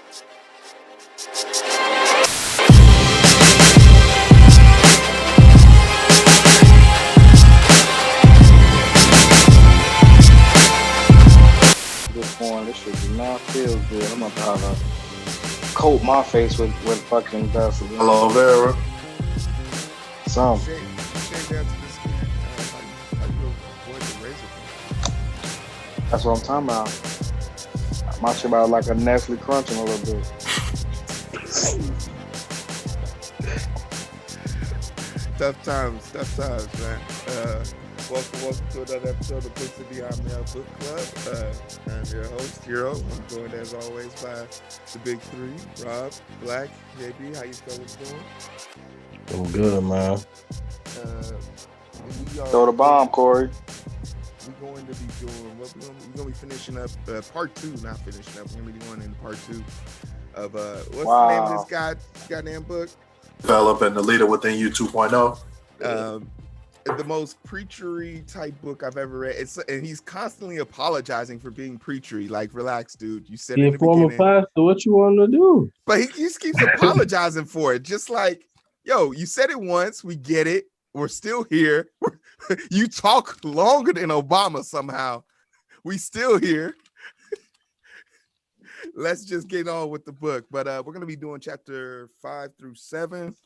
This shit do not feel good. I'm about to have to coat my face with fucking Vaseline. Aloe vera. Some. Shake down to the skin. How you avoid the razor? That's what I'm talking about. My shit about like a Nestle crunching a little bit. Tough times, man. Welcome to another episode of Books and Beyond Mail Book Club. I'm your host, Heero. I'm joined as always by the big three, Rob, Black, JB. How you fellas doing? I'm good, man. Throw the bomb, Corey. We're going to be doing what we're going to be finishing up part two, not finishing up. We're going to be going into part two of what's the name of this goddamn book? Developing the Leader Within You 2.0. The most preachery type book I've ever read. And he's constantly apologizing for being preachery. Like, relax, dude. You said it in the former beginning. pastor, what you want to do? But he just keeps apologizing for it. Just like, yo, you said it once. We get it. We're still here. You talk longer than Obama somehow. We still here. Let's just get on with the book. But we're going to be doing chapter 5 through 7.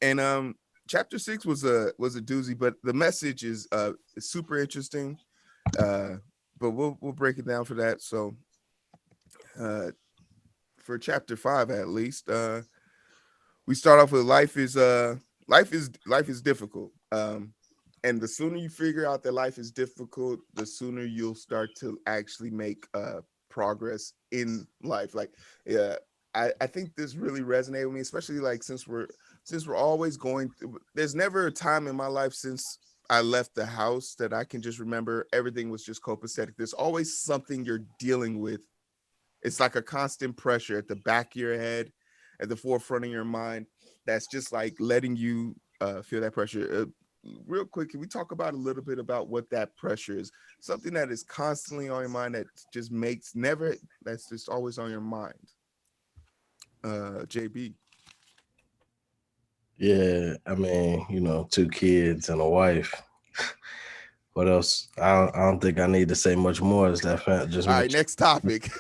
And chapter 6 was a doozy, but the message is super interesting. But we'll break it down for that. So for chapter 5 at least, we start off with life is difficult. And the sooner you figure out that life is difficult, the sooner you'll start to actually make progress in life. Like, yeah, I think this really resonated with me, especially like since we're always going through, there's never a time in my life since I left the house that I can just remember everything was just copacetic. There's always something you're dealing with. It's like a constant pressure at the back of your head, at the forefront of your mind, that's just like letting you feel that pressure. Real quick, can we talk about a little bit about what that pressure is? Something that is constantly on your mind that just that's just always on your mind. JB. Yeah, I mean, 2 kids and a wife. What else? I don't think I need to say much more. Is that just all right? Next topic.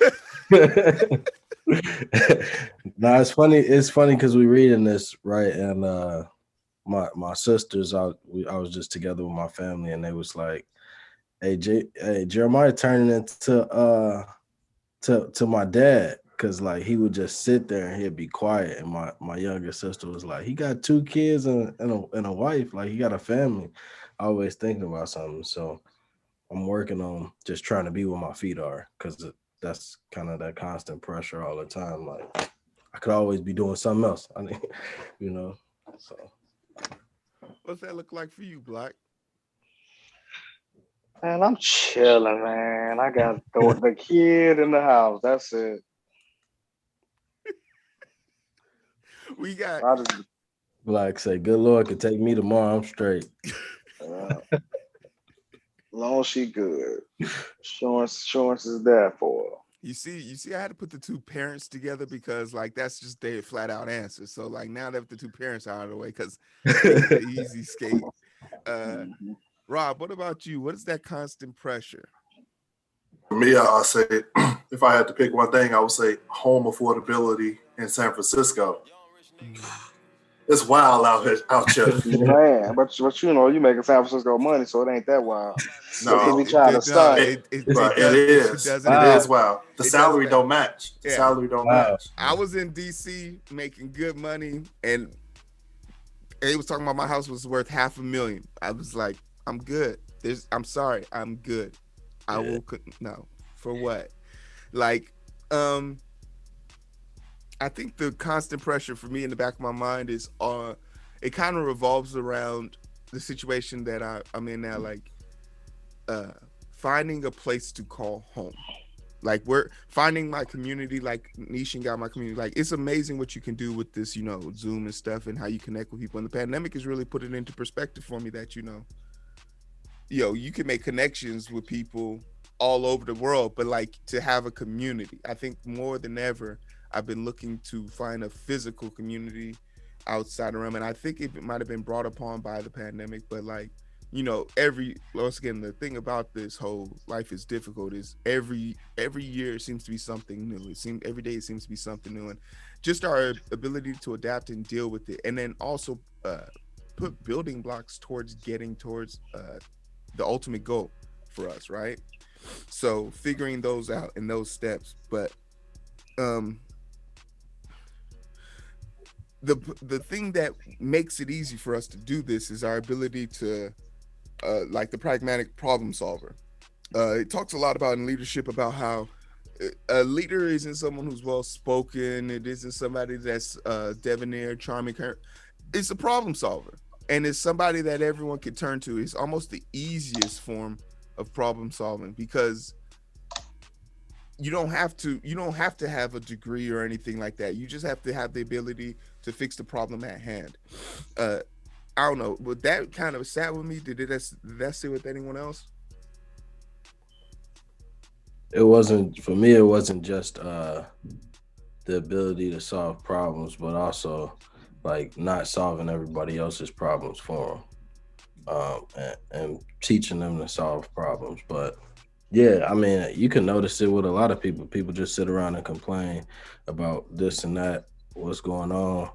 No, it's funny. It's funny because we're reading this, right? And my sisters, I was just together with my family, and they was like, "Hey, Jeremiah turning into to my dad." Cause like he would just sit there and he'd be quiet, and my younger sister was like, he got 2 kids and a wife, like he got a family. Always thinking about something, so I'm working on just trying to be where my feet are, cause that's kind of that constant pressure all the time. Like I could always be doing something else. I mean, So, What's that look like for you, Black? Man, I'm chilling, man. I got the kid in the house. That's it. We got Black say, "Good Lord could take me tomorrow. I'm straight." Long as she good. Insurance is there for her. You see, I had to put the 2 parents together because like that's just their flat out answer. So like now that the 2 parents are out of the way, because the easy skate. Rob, what about you? What is that constant pressure? For me, I'll say if I had to pick one thing, I would say home affordability in San Francisco. It's wild out here. Man, but you making San Francisco money, so it ain't that wild. No, we try to start. It is wild. The salary don't match. The salary don't match. I was in DC making good money, and they was talking about my house was worth $500,000. I was like, I'm good. I'm sorry, I'm good. I will no. For what? Like, I think the constant pressure for me in the back of my mind is it kind of revolves around the situation that I'm in now, like finding a place to call home. Like we're finding my community, like Nishan got my community. Like it's amazing what you can do with this, Zoom and stuff, and how you connect with people. And the pandemic has really put it into perspective for me that, you can make connections with people all over the world, but like to have a community, I think more than ever, I've been looking to find a physical community outside the realm, and I think it might have been brought upon by the pandemic, but like, you know, once again, the thing about this whole life is difficult is every year it seems to be something new. Every day it seems to be something new, and just our ability to adapt and deal with it, and then also put building blocks towards getting towards the ultimate goal for us, right? So figuring those out in those steps, but the thing that makes it easy for us to do this is our ability to like the pragmatic problem solver. It talks a lot about in leadership about how a leader isn't someone who's well spoken. It isn't somebody that's debonair, charming. It's a problem solver, and it's somebody that everyone can turn to. It's almost the easiest form of problem solving because you don't have to have a degree or anything like that. You just have to have the ability to fix the problem at hand. I don't know, but that kind of sat with me. Did that sit with anyone else? It wasn't for me. It wasn't just the ability to solve problems, but also like not solving everybody else's problems for them, and teaching them to solve problems. But yeah, I mean, you can notice it with a lot of people. People just sit around and complain about this and that, what's going on.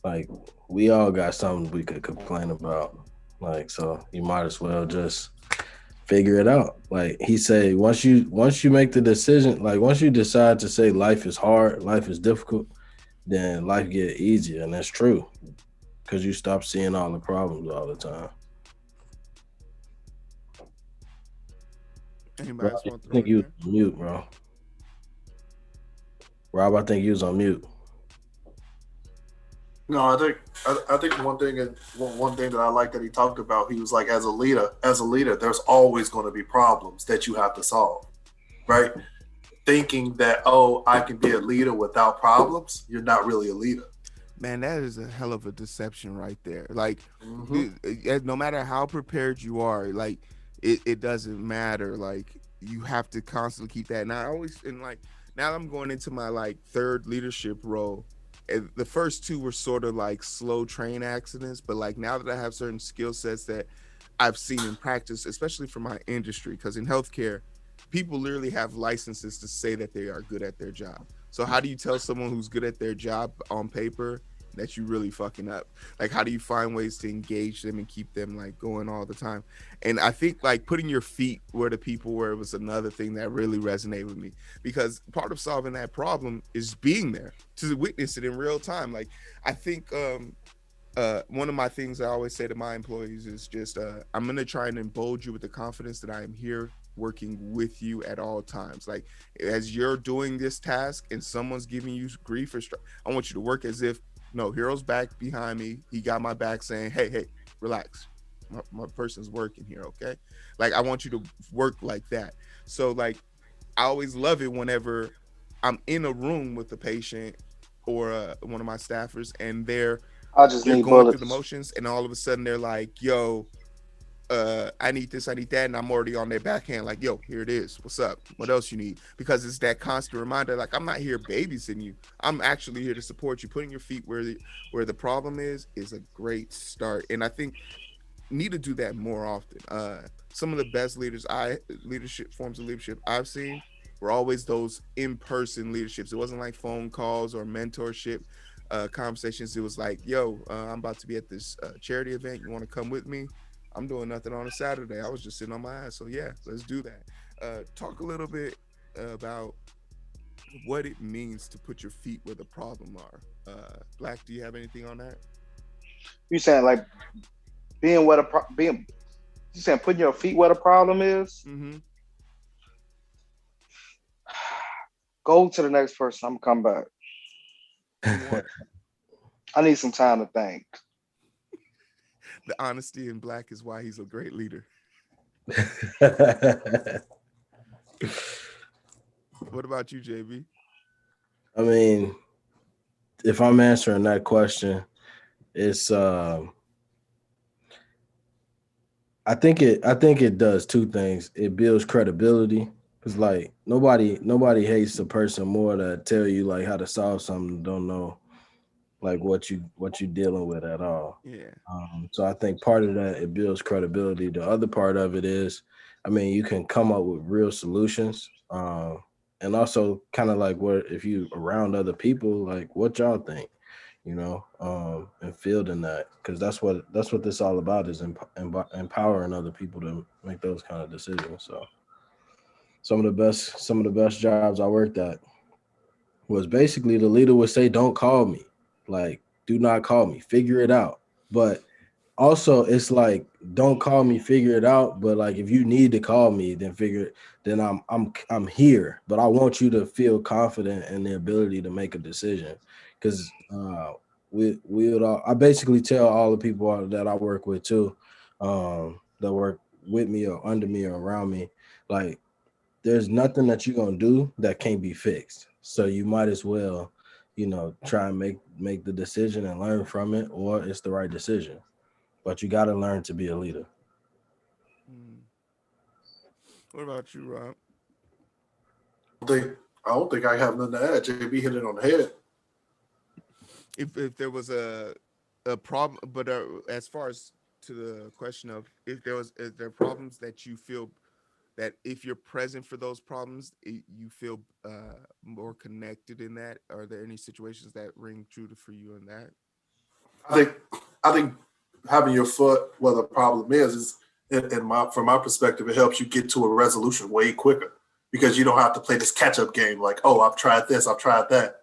Like, we all got something we could complain about. Like, so you might as well just figure it out. Like he said, once you make the decision, like once you decide to say life is hard, life is difficult, then life get easier, and that's true because you stop seeing all the problems all the time. Anybody Rob, else I want to throw think in you was there? on mute, bro. Rob, I think you was on mute. No, I think one thing that I like that he talked about, he was like, as a leader, there's always going to be problems that you have to solve, right? Thinking that, oh, I can be a leader without problems, you're not really a leader. Man, that is a hell of a deception right there. Like, Mm-hmm. no matter how prepared you are, like it doesn't matter. Like you have to constantly keep that. And I always and like now I'm going into my like third leadership role. And the first two were sort of like slow train accidents, but like now that I have certain skill sets that I've seen in practice, especially for my industry, because in healthcare, people literally have licenses to say that they are good at their job. So how do you tell someone who's good at their job on paper that you really fucking up? Like, how do you find ways to engage them and keep them like going all the time? And I think like putting your feet where the people were was another thing that really resonated with me, because part of solving that problem is being there to witness it in real time. Like, I think one of my things I always say to my employees is just I'm going to try and embolden you with the confidence that I am here working with you at all times. Like, as you're doing this task and someone's giving you grief or I want you to work as if, no, Hero's back behind me. He got my back saying, hey, relax. My person's working here, okay? Like, I want you to work like that. So, like, I always love it whenever I'm in a room with a patient or one of my staffers, and they're I just need going through the bullets. motions, and all of a sudden they're like, yo, I need this, I need that, and I'm already on their backhand like, yo, here it is, what's up, what else you need? Because it's that constant reminder, like, I'm not here babysitting you, I'm actually here to support you. Putting your feet where the problem is a great start, and I think need to do that more often. Some of the best leadership forms of leadership I've seen were always those in-person leaderships. It wasn't like phone calls or mentorship conversations. It was like, yo, I'm about to be at this charity event, you want to come with me? I'm doing nothing on a Saturday, I was just sitting on my ass, so yeah, let's do that. Talk a little bit about what it means to put your feet where the problem are. Black, do you have anything on that? You saying like being where the being? You saying putting your feet where the problem is? Mm-hmm. Go to the next person. I'm gonna come back. I need some time to think. The honesty in Black is why he's a great leader. What about you, JB? I mean, if I'm answering that question, it's I think it does two things. It builds credibility Cause like nobody hates a person more that tell you like how to solve something, don't know like what you dealing with at all. Yeah. So I think part of that it builds credibility. The other part of it is, I mean, you can come up with real solutions, and also kind of like what if you around other people, like what y'all think, and fielding that because that's what this all about is empowering other people to make those kind of decisions. So some of the best jobs I worked at was basically the leader would say, "Don't call me, like do not call me, figure it out." But also it's like don't call me, figure it out, but like if you need to call me then I'm here, but I want you to feel confident in the ability to make a decision because we would all, I basically tell all the people that I work with too, that work with me or under me or around me, like there's nothing that you're gonna do that can't be fixed, so you might as well try and make the decision and learn from it, or it's the right decision, but you got to learn to be a leader. Mm. What about you, Rob? I don't think I have nothing to add. JB hit it on the head. If there was a problem, but as far as to the question of if there are problems that you feel that if you're present for those problems, you feel more connected in that. Are there any situations that ring true for you in that? I think having your foot where the problem is from my perspective, it helps you get to a resolution way quicker because you don't have to play this catch up game like, oh, I've tried this, I've tried that.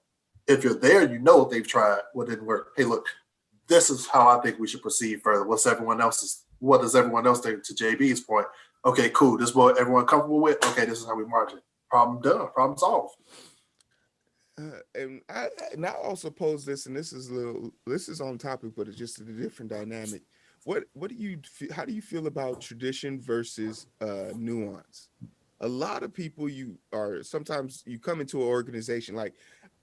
If you're there, you know what they've tried, what didn't work. Hey, look, this is how I think we should proceed further. What does everyone else think to JB's point? Okay, cool. This is what everyone comfortable with. Okay, this is how we march it. Problem done. Problem solved. And I also pose this, and this is on topic, but it's just a different dynamic. What do you how do you feel about tradition versus nuance? A lot of people sometimes you come into an organization like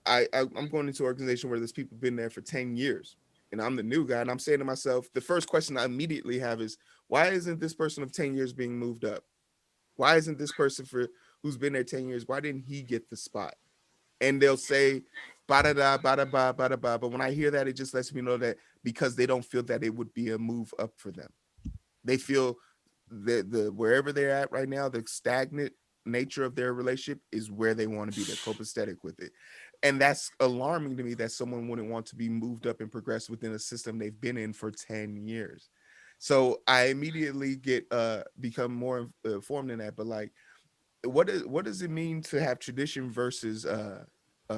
I'm going into an organization where there's people been there for 10 years and I'm the new guy and I'm saying to myself, the first question I immediately have is why isn't this person of 10 years being moved up? Why isn't this person who's been there 10 years, why didn't he get the spot? And they'll say ba da da ba da ba ba da ba. But when I hear that, it just lets me know that because they don't feel that it would be a move up for them. They feel that the wherever they're at right now, the stagnant nature of their relationship is where they want to be. They're copacetic with it. And that's alarming to me that someone wouldn't want to be moved up and progress within a system they've been in for 10 years. So I immediately get become more informed in that. But like what does it mean to have tradition versus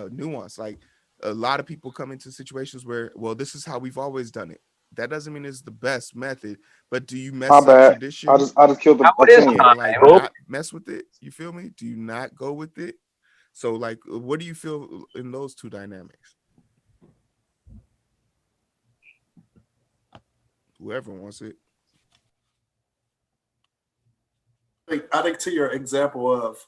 nuance? Like a lot of people come into situations where, well, this is how we've always done it. That doesn't mean it's the best method, but do you My mess up bad. I tradition? just I just killed How a it is Do team. you time? like Whoop. not mess with it? You feel me? Do you not go with it? So like, what do you feel in those two dynamics? Whoever wants it. I think to your example of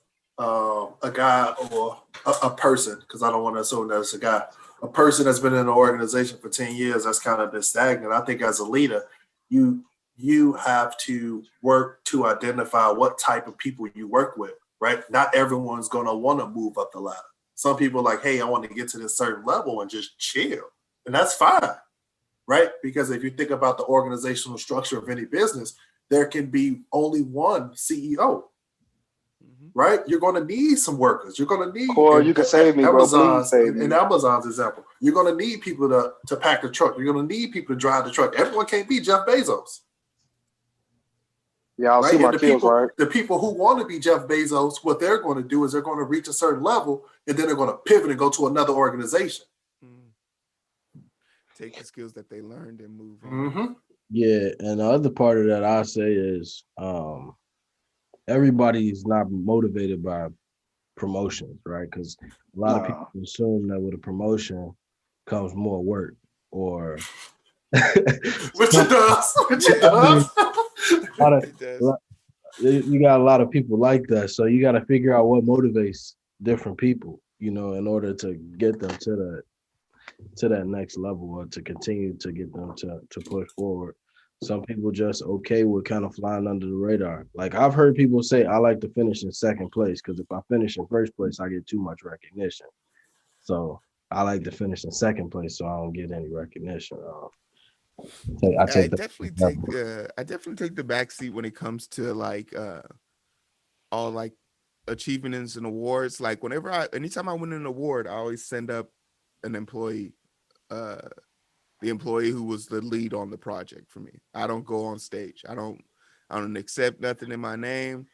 a guy or a person, because I don't want to assume that it's a guy, a person that's been in an organization for 10 years that's kind of been stagnant. I think as a leader, you you have to work to identify what type of people you work with, right? Not everyone's gonna want to move up the ladder. Some people are like, hey, I want to get to this certain level and just chill. And that's fine, right? Because if you think about the organizational structure of any business, there can be only one CEO, Mhm. right? You're going to need some workers. You're going to need Corey, you can save me, bro. Please Amazon's save in me. Amazon's example. You're going to need people to pack the truck. You're going to need people to drive the truck. Everyone can't be Jeff Bezos, Y'all see right? And my the kills, people right? the people who want to be Jeff Bezos, what they're going to do is they're going to reach a certain level and then they're going to pivot and go to another organization. Mm. Take the skills that they learned and move on. Mm-hmm. Yeah, and the other part of that I say is everybody's not motivated by promotions, right? Because a lot of people No. assume that with a promotion comes more work, or Which it does. Which it I mean, does. a lot of, It does. you got a lot of people like that, so you got to figure out what motivates different people, in order to get them to that next level or to continue to get them to push forward. Some people just okay with kind of flying under the radar. Like I've heard people say, I like to finish in second place because if I finish in first place, I get too much recognition. So I like to finish in second place so I don't get any recognition. I I take that. definitely take I definitely take the back seat when it comes to like all like achievements and awards. Like anytime I win an award, I always send up an employee, uh the employee who was the lead on the project for me. I don't go on stage. I don't accept nothing in my name.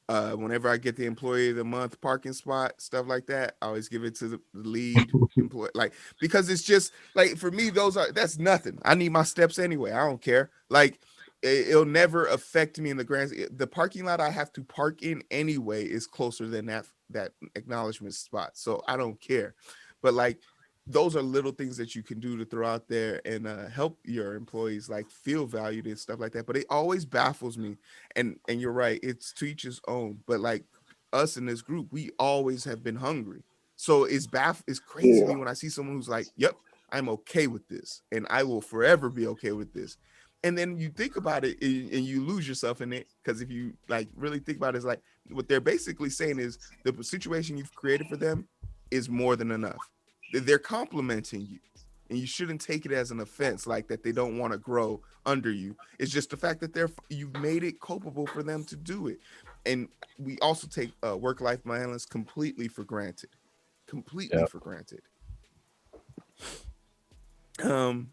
Whenever I get the employee of the month parking spot, stuff like that, I always give it to the lead employee. Like, because it's just like, for me, that's nothing. I need my steps anyway. I don't care. Like, it'll never affect me in the the parking lot I have to park in anyway is closer than that acknowledgement spot. So I don't care. But like, those are little things that you can do to throw out there and help your employees like feel valued and stuff like that. But it always baffles me, and you're right, it's to each his own. But like us in this group, we always have been hungry. So it's crazy to me when I see someone who's like, "Yep, I'm okay with this, and I will forever be okay with this." And then you think about it and you lose yourself in it, because if you like really think about it, it's like what they're basically saying is the situation you've created for them is more than enough. They're complimenting you, and you shouldn't take it as an offense, like that they don't want to grow under you. It's just the fact that you've made it culpable for them to do it. And we also take work-life balance completely for granted. Completely Yeah. for granted. Um,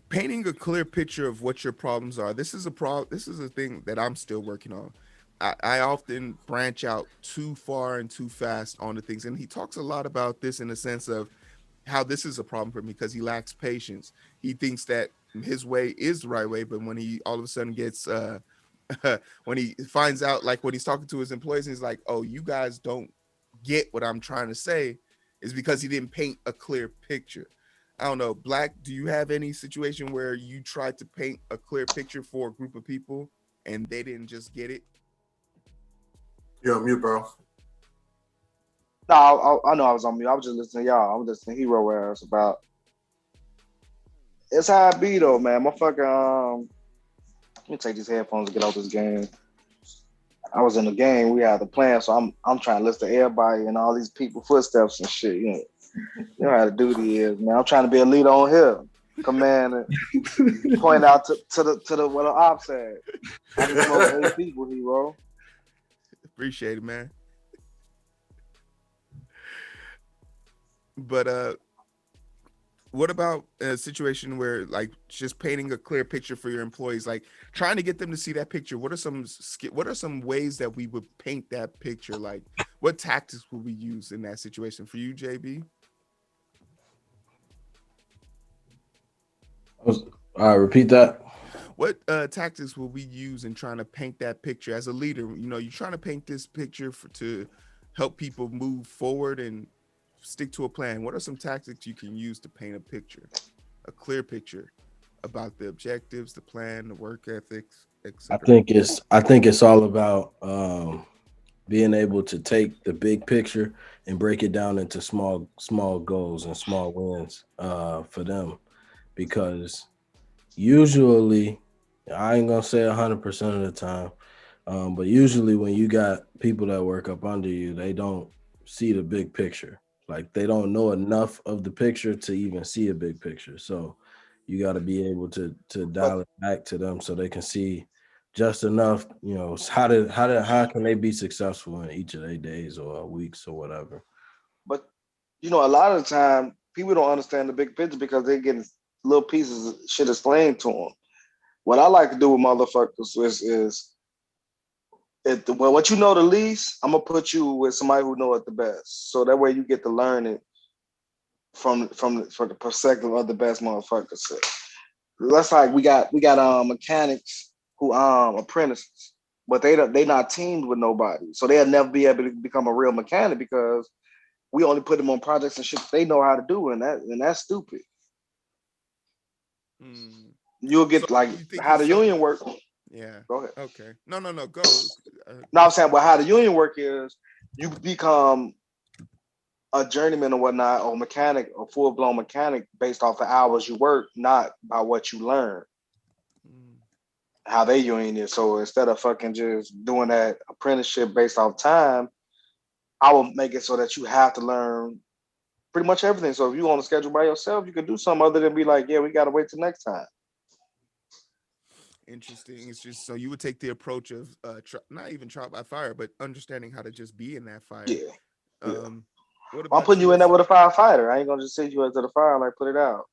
painting a clear picture of what your problems are. This is a thing that I'm still working on. I often branch out too far and too fast on the things. And he talks a lot about this in the sense of how this is a problem for me because he lacks patience. He thinks that his way is the right way, but when he all of a sudden gets when he finds out, like when he's talking to his employees, and he's like, "Oh, you guys don't get what I'm trying to say," is because he didn't paint a clear picture. I don't know, Black, do you have any situation where you tried to paint a clear picture for a group of people and they didn't just get it? You're on mute, bro. No, I know I was on mute. I was just listening to y'all. I was listening to Heero ass about. It's how it be though, man. Motherfucker. Let me take these headphones and get out this game. I was in the game. We had the plan, so I'm trying to listen to everybody and all these people footsteps and shit. You know how the duty is, man. I'm trying to be a leader on here. Command and point out to the what the op said. I just smoke 8 people, Heero. Appreciate it, man. But what about a situation where like just painting a clear picture for your employees, like trying to get them to see that picture? What are some ways that we would paint that picture? Like what tactics would we use in that situation for you, JB? Repeat that. What tactics will we use in trying to paint that picture as a leader? You know, you're trying to paint this picture to help people move forward and stick to a plan. What are some tactics you can use to paint a picture, a clear picture about the objectives, the plan, the work ethics, etc.? I think it's all about being able to take the big picture and break it down into small goals and small wins for them, because usually, I ain't gonna say 100% of the time, but usually when you got people that work up under you, they don't see the big picture. Like they don't know enough of the picture to even see a big picture. So you got to be able to dial it back to them so they can see just enough. You know, how can they be successful in each of their days or weeks or whatever. But a lot of the time people don't understand the big picture because they're getting little pieces of shit explained to them. What I like to do with motherfuckers is what you know the least, I'm gonna put you with somebody who know it the best, so that way you get to learn it from the perspective of the best motherfuckers. So that's like we got mechanics who apprentices, but they not teamed with nobody, so they'll never be able to become a real mechanic because we only put them on projects and shit they know how to do, and that's stupid. You'll get So like how the union work. Yeah. Go ahead. Okay. No. Go. No, I'm saying, well, how the union work is you become a journeyman or whatnot, or mechanic, or full blown mechanic based off the hours you work, not by what you learn, how they doing it. So instead of fucking just doing that apprenticeship based off time, I will make it so that you have to learn pretty much everything. So if you on a schedule by yourself, you can do something other than be like, yeah, we got to wait till next time. Interesting. It's just so you would take the approach of not even trial by fire, but understanding how to just be in that fire. Yeah. What I'm about putting you in there with a firefighter. I ain't gonna just send you into the fire and like put it out.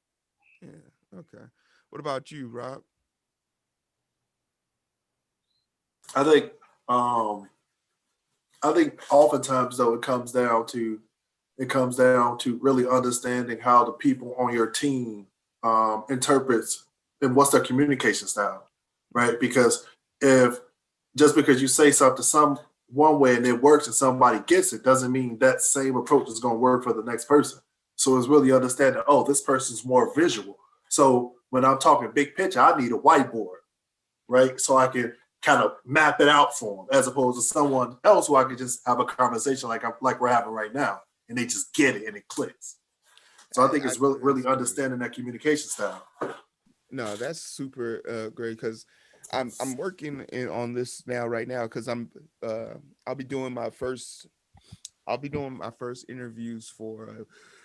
Yeah. Okay. What about you, Rob? I think oftentimes though it comes down to really understanding how the people on your team interprets and what's their communication style, right? Because if just because you say something one way and it works and somebody gets it, doesn't mean that same approach is going to work for the next person. So it's really understanding, oh, this person's more visual. So when I'm talking big picture, I need a whiteboard, right? So I can kind of map it out for them, as opposed to someone else who I could just have a conversation like we're having right now, and they just get it and it clicks. So I think it's really understanding that communication style. No, that's super great, because I'm working on this right now because I'll be doing my first interviews for a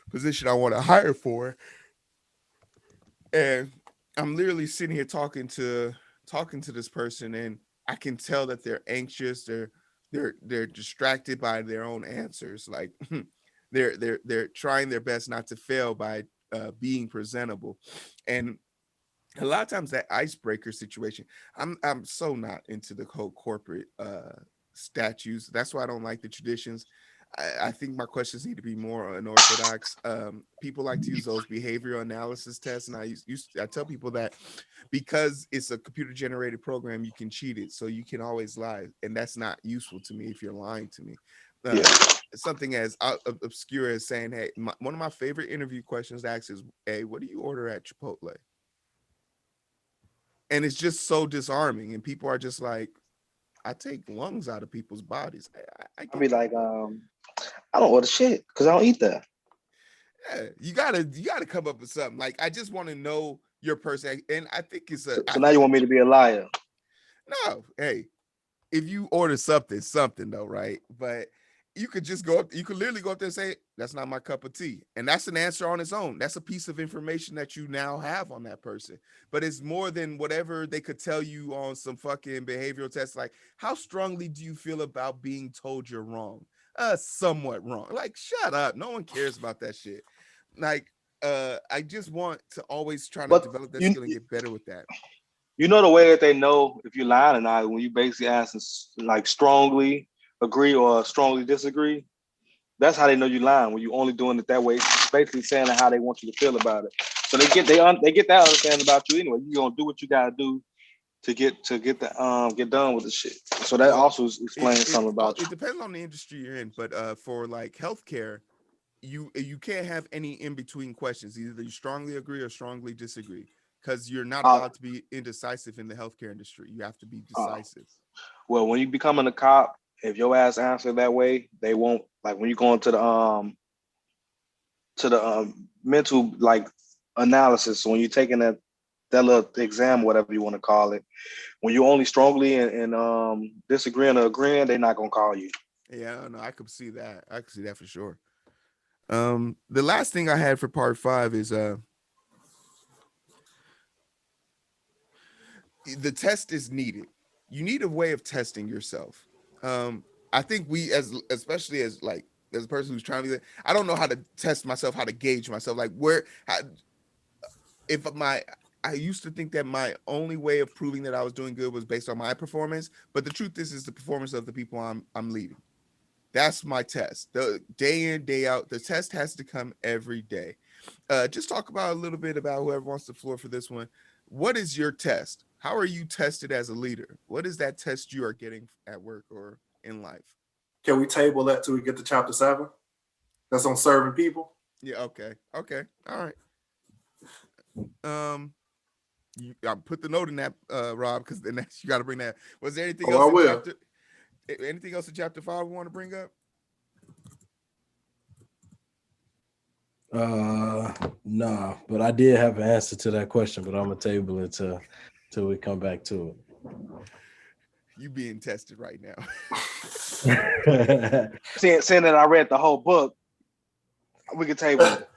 position I want to hire for, and I'm literally sitting here talking to this person, and I can tell that they're anxious, they're distracted by their own answers, like they're trying their best not to fail by being presentable. And a lot of times that icebreaker situation, I'm so not into the whole corporate statutes. That's why I don't like the traditions. I think my questions need to be more unorthodox. People like to use those behavioral analysis tests, and I tell people that because it's a computer generated program, you can cheat it, so you can always lie, and that's not useful to me if you're lying to me. Something as obscure as saying, "Hey, one of my favorite interview questions to ask is, hey, what do you order at Chipotle?" And it's just so disarming, and people are just like, I take lungs out of people's bodies. I'll be like, I don't order shit because I don't eat that. Yeah, you gotta come up with something. Like, I just want to know your person, and I think it's a. So now you want me to be a liar? No, hey, if you order something though, right? But you could just go up, you could literally go up there and say, that's not my cup of tea. And that's an answer on its own. That's a piece of information that you now have on that person. But it's more than whatever they could tell you on some fucking behavioral test. Like, how strongly do you feel about being told you're wrong? Somewhat wrong. Like, shut up. No one cares about that shit. Like, I just want to always try to develop that skill and get better with that. You know the way that they know if you're lying or not, when you basically ask them, like, strongly agree or strongly disagree. That's how they know you lying, when you only doing it that way. It's basically saying how they want you to feel about it. So they get that understanding about you anyway. You gonna do what you gotta do to get done with the shit. So that also explains something about you. It depends on the industry you're in, but for like healthcare, you can't have any in between questions. Either you strongly agree or strongly disagree, because you're not allowed to be indecisive in the healthcare industry. You have to be decisive. Well, when you becoming a cop, if your ass answer that way, they won't, like, when you go into the mental, like, analysis. When you're taking that little exam, whatever you want to call it, when you only strongly and disagreeing or agreeing, they're not gonna call you. Yeah, no, I could see that. I could see that for sure. The last thing I had for part 5 is the test is needed. You need a way of testing yourself. I think especially as a person who's trying to, I don't know how to test myself, how to gauge myself. Like, I used to think that my only way of proving that I was doing good was based on my performance, but the truth is the performance of the people I'm leading. That's my test. The day in, day out, the test has to come every day. Just talk about a little bit about whoever wants the floor for this one. What is your test? How are you tested as a leader? What is that test you are getting at work or in life? Can we table that till we get to chapter 7? That's on serving people. Yeah. Okay. All right. I put the note in that, Rob, because then you got to bring that. Was there anything else in chapter? Anything else in chapter 5 we want to bring up? Nah, but I did have an answer to that question, but I'm gonna table it till we come back to You being tested right now. it. Saying that I read the whole book, we could table it.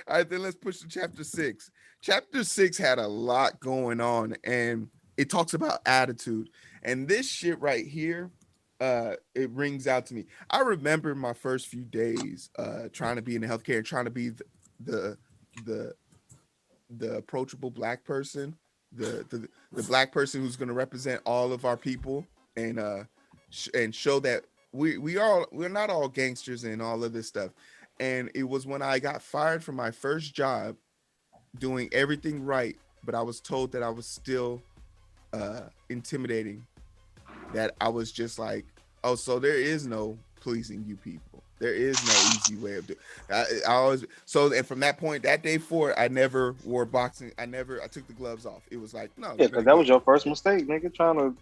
All right, then let's push to chapter 6. Chapter 6 had a lot going on, and it talks about attitude. And this shit right here, it rings out to me. I remember my first few days trying to be in the healthcare and trying to be the approachable black person, the black person who's going to represent all of our people and show that we're not all gangsters and all of this stuff. And it was when I got fired from my first job doing everything right, but I was told that I was still intimidating, that I was just like, oh, so there is no pleasing you people. There is no easy way of doing it. I always, so, and from that point, that day forward, I never wore boxing. I took the gloves off. It was like, no. Yeah, because that was your first mistake, nigga, trying to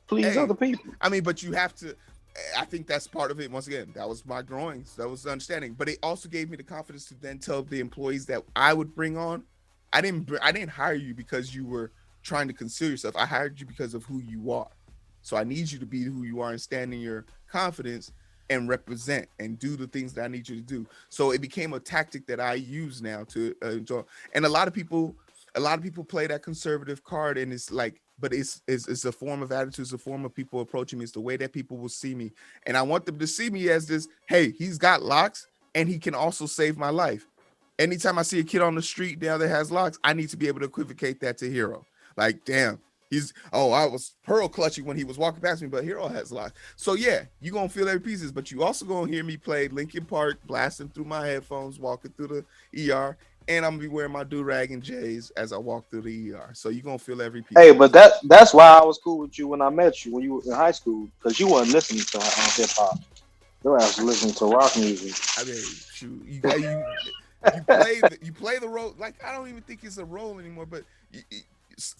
please other people. I mean, but you have to, I think that's part of it. Once again, that was my growing. That was the understanding. But it also gave me the confidence to then tell the employees that I would bring on, I didn't hire you because you were trying to conceal yourself. I hired you because of who you are. So I need you to be who you are and stand in your confidence and represent and do the things that I need you to do. So it became a tactic that I use now to enjoy. And a lot of people play that conservative card, and it's like, but it's a form of attitude, it's a form of people approaching me. It's the way that people will see me. And I want them to see me as this, hey, he's got locks and he can also save my life. Anytime I see a kid on the street now that has locks, I need to be able to equivocate that to Heero. Like, damn, I was pearl clutching when he was walking past me, but Heero has locks. So yeah, you're going to feel every pieces, but you also going to hear me play Linkin Park, blasting through my headphones, walking through the ER. And I'm gonna be wearing my do-rag and J's as I walk through the ER. So you're gonna feel every piece. Hey, but that's why I was cool with you when I met you when you were in high school, because you weren't listening to hip hop. You were actually listening to rock music. I mean, shoot, you play the role. Like, I don't even think it's a role anymore. But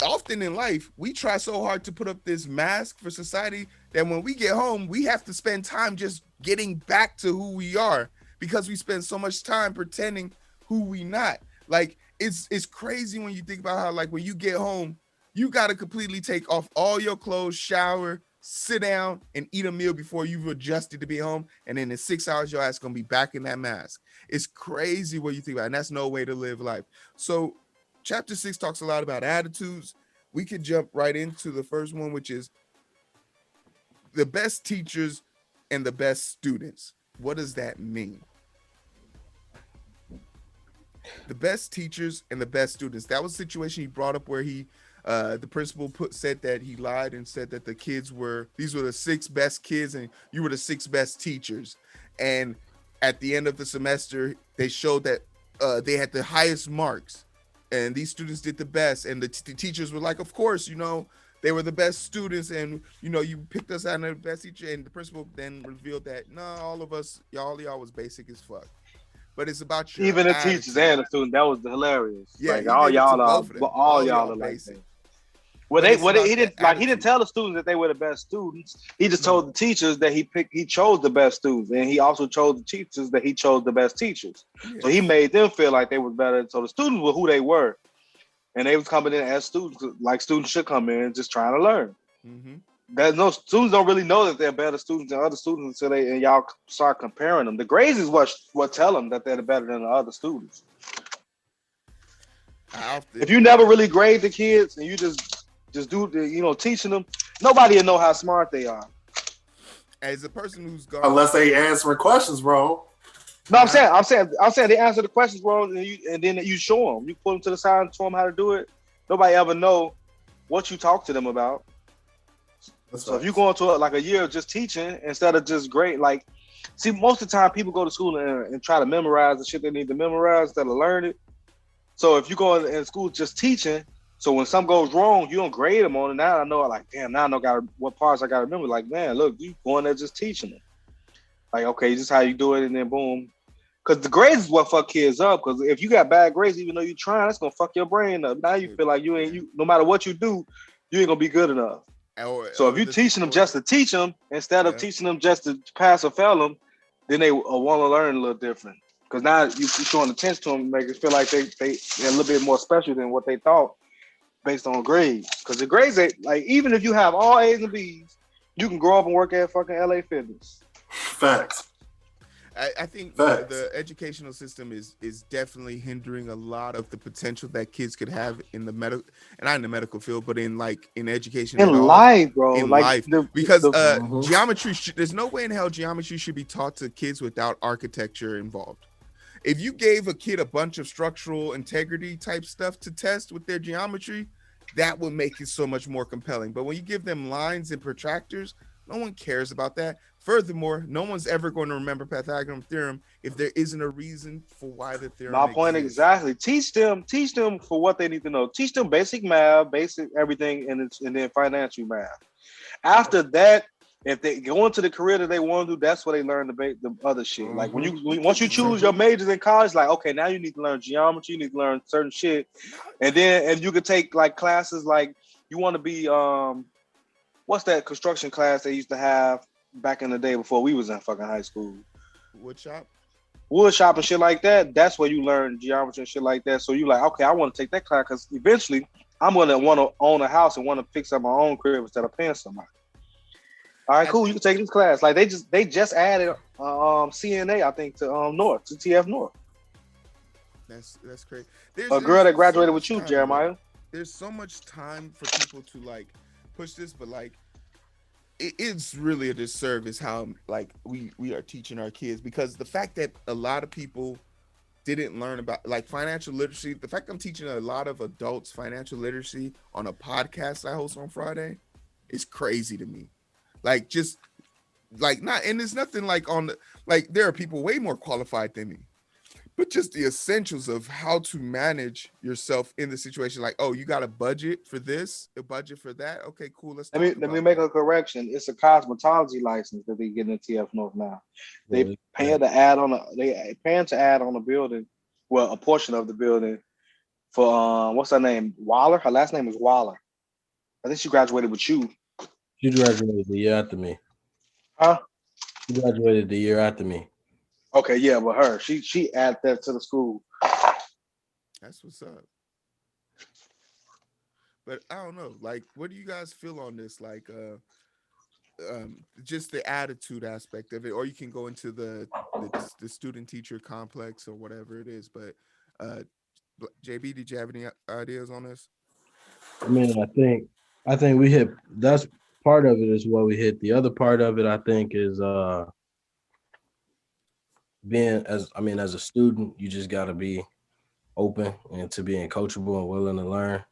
often in life, we try so hard to put up this mask for society that when we get home, we have to spend time just getting back to who we are, because we spend so much time pretending who we not. Like, it's crazy when you think about how, like, when you get home, you got to completely take off all your clothes, shower, sit down, and eat a meal before you've adjusted to be home. And then in 6 hours, your ass gonna be back in that mask. It's crazy what you think about, and that's no way to live life. So chapter 6 talks a lot about attitudes. We could jump right into the first one, which is the best teachers and the best students. What does that mean? The best teachers and the best students. That was a situation he brought up where the principal said that he lied and said that these were the 6 best kids and you were the 6 best teachers. And at the end of the semester, they showed that they had the highest marks and these students did the best. And the teachers were like, of course, they were the best students, and you picked us out of the best teacher. And the principal then revealed that all of us, y'all was basic as fuck. But it's about your even the attitude. teachers and the students. That was hilarious. Yeah, like all y'all are like basic. that. Well, he didn't tell the students that they were the best students. He just told the teachers that he chose the best students, and he also chose the teachers that he chose the best teachers. Yeah. So he made them feel like they was better. So the students were who they were, and they was coming in as students, like students should come in, just trying to learn. Mm-hmm. There's no students don't really know that they're better students than other students until y'all start comparing them. The grades is what tell them that they're better than the other students. If you never really grade the kids and you just do the teaching them, nobody will know how smart they are. As a person who's gone, unless they answering questions wrong. No, I'm saying they answer the questions wrong, and then you show them. You pull them to the side and show them how to do it. Nobody ever know what you talk to them about. So if you go into like a year of just teaching instead of just grade, like, see, most of the time people go to school and try to memorize the shit they need to memorize instead of learn it. So if you go in school just teaching, so when something goes wrong, you don't grade them on it. Now I know, like, damn, now I know what parts I got to remember. Like, man, look, you going there just teaching them. Like, okay, this is how you do it, and then boom. Because the grades is what fuck kids up. Because if you got bad grades, even though you're trying, that's gonna fuck your brain up. Now you feel like you no matter what you do, you ain't gonna be good enough. So if you're teaching them just to teach them instead of teaching them just to pass or fail them, then they want to learn a little different. Because now you're showing attention to them, make it feel like they're a little bit more special than what they thought based on grades. Because the grades, like, even if you have all A's and B's, you can grow up and work at fucking LA Fitness. Facts. I think the educational system is definitely hindering a lot of the potential that kids could have in the medical, and not in the medical field, but in education in life, bro. In like life, because geometry. There's no way in hell geometry should be taught to kids without architecture involved. If you gave a kid a bunch of structural integrity type stuff to test with their geometry, that would make it so much more compelling. But when you give them lines and protractors, no one cares about that. Furthermore, no one's ever going to remember Pythagorean theorem if there isn't a reason for why the theorem My point exists. exactly. Teach them for what they need to know. Teach them basic math, basic everything, and then financial math. After that, if they go into the career that they want to do, that's where they learn the other shit. Like once you choose your majors in college, like, okay, now you need to learn geometry, you need to learn certain shit, and then you could take like classes like you want to be what's that construction class they used to have back in the day before we was in fucking high school? Wood shop and shit like that. That's where you learn geometry and shit like that. So you like, okay, I want to take that class because eventually I'm gonna want to own a house and want to fix up my own crib instead of paying somebody. All right, cool. You can take this class. Like they just added CNA, I think, to North, to TF North. That's great. A girl that graduated with you, Jeremiah. There's so much time for people to like push this, but like it's really a disservice how like we are teaching our kids, because the fact that a lot of people didn't learn about like financial literacy, the fact I'm teaching a lot of adults financial literacy on a podcast I host on Friday is crazy to me. Like just like not, and there's nothing like on the, like there are people way more qualified than me, but just the essentials of how to manage yourself in the situation. Like, oh, you got a budget for this, a budget for that. Okay, cool. Let me make a correction. It's a cosmetology license that they get in TF North now. They paying to add on a building, well, a portion of the building for what's her name? Waller. Her last name is Waller. I think she graduated with you. She graduated the year after me. Huh? She graduated the year after me. Okay, yeah, but her, she added that to the school. That's what's up. But I don't know, like, what do you guys feel on this? Like, just the attitude aspect of it, or you can go into the student teacher complex or whatever it is. But JB, did you have any ideas on this? I mean, I think we hit. That's part of it is what we hit. The other part of it, I think, is being as a student, you just got to be open and to being coachable and willing to learn.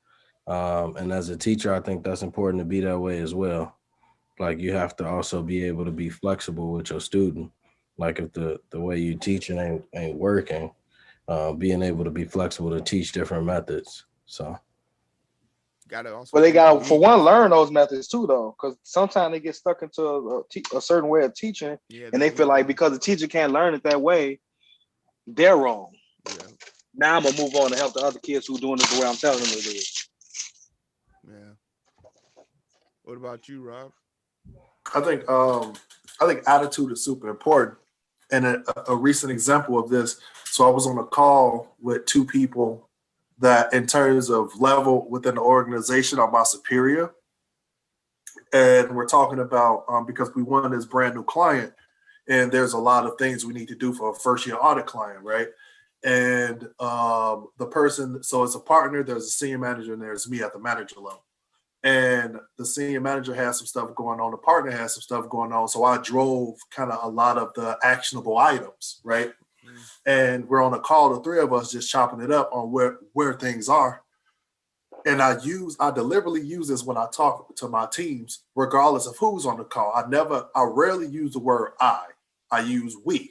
And as a teacher, I think that's important to be that way as well. Like you have to also be able to be flexible with your student. Like if the way you teaching ain't working, being able to be flexible to teach different methods. So. They got for one learn those methods too, though, because sometimes they get stuck into a certain way of teaching, and they feel like because the teacher can't learn it that way, they're wrong. Yeah. Now I'm gonna move on to help the other kids who are doing it the way I'm telling them to do it. Yeah. What about you, Rob? I think attitude is super important, and a recent example of this. So I was on a call with two people that in terms of level within the organization are my superior. And we're talking about, because we won this brand new client, and there's a lot of things we need to do for a first year audit client, right? And the person, so it's a partner, there's a senior manager, and there's me at the manager level. And the senior manager has some stuff going on, the partner has some stuff going on. So I drove kind of a lot of the actionable items, right? And we're on a call, the three of us just chopping it up on where things are. And I deliberately use this when I talk to my teams, regardless of who's on the call. I rarely use the word I use we,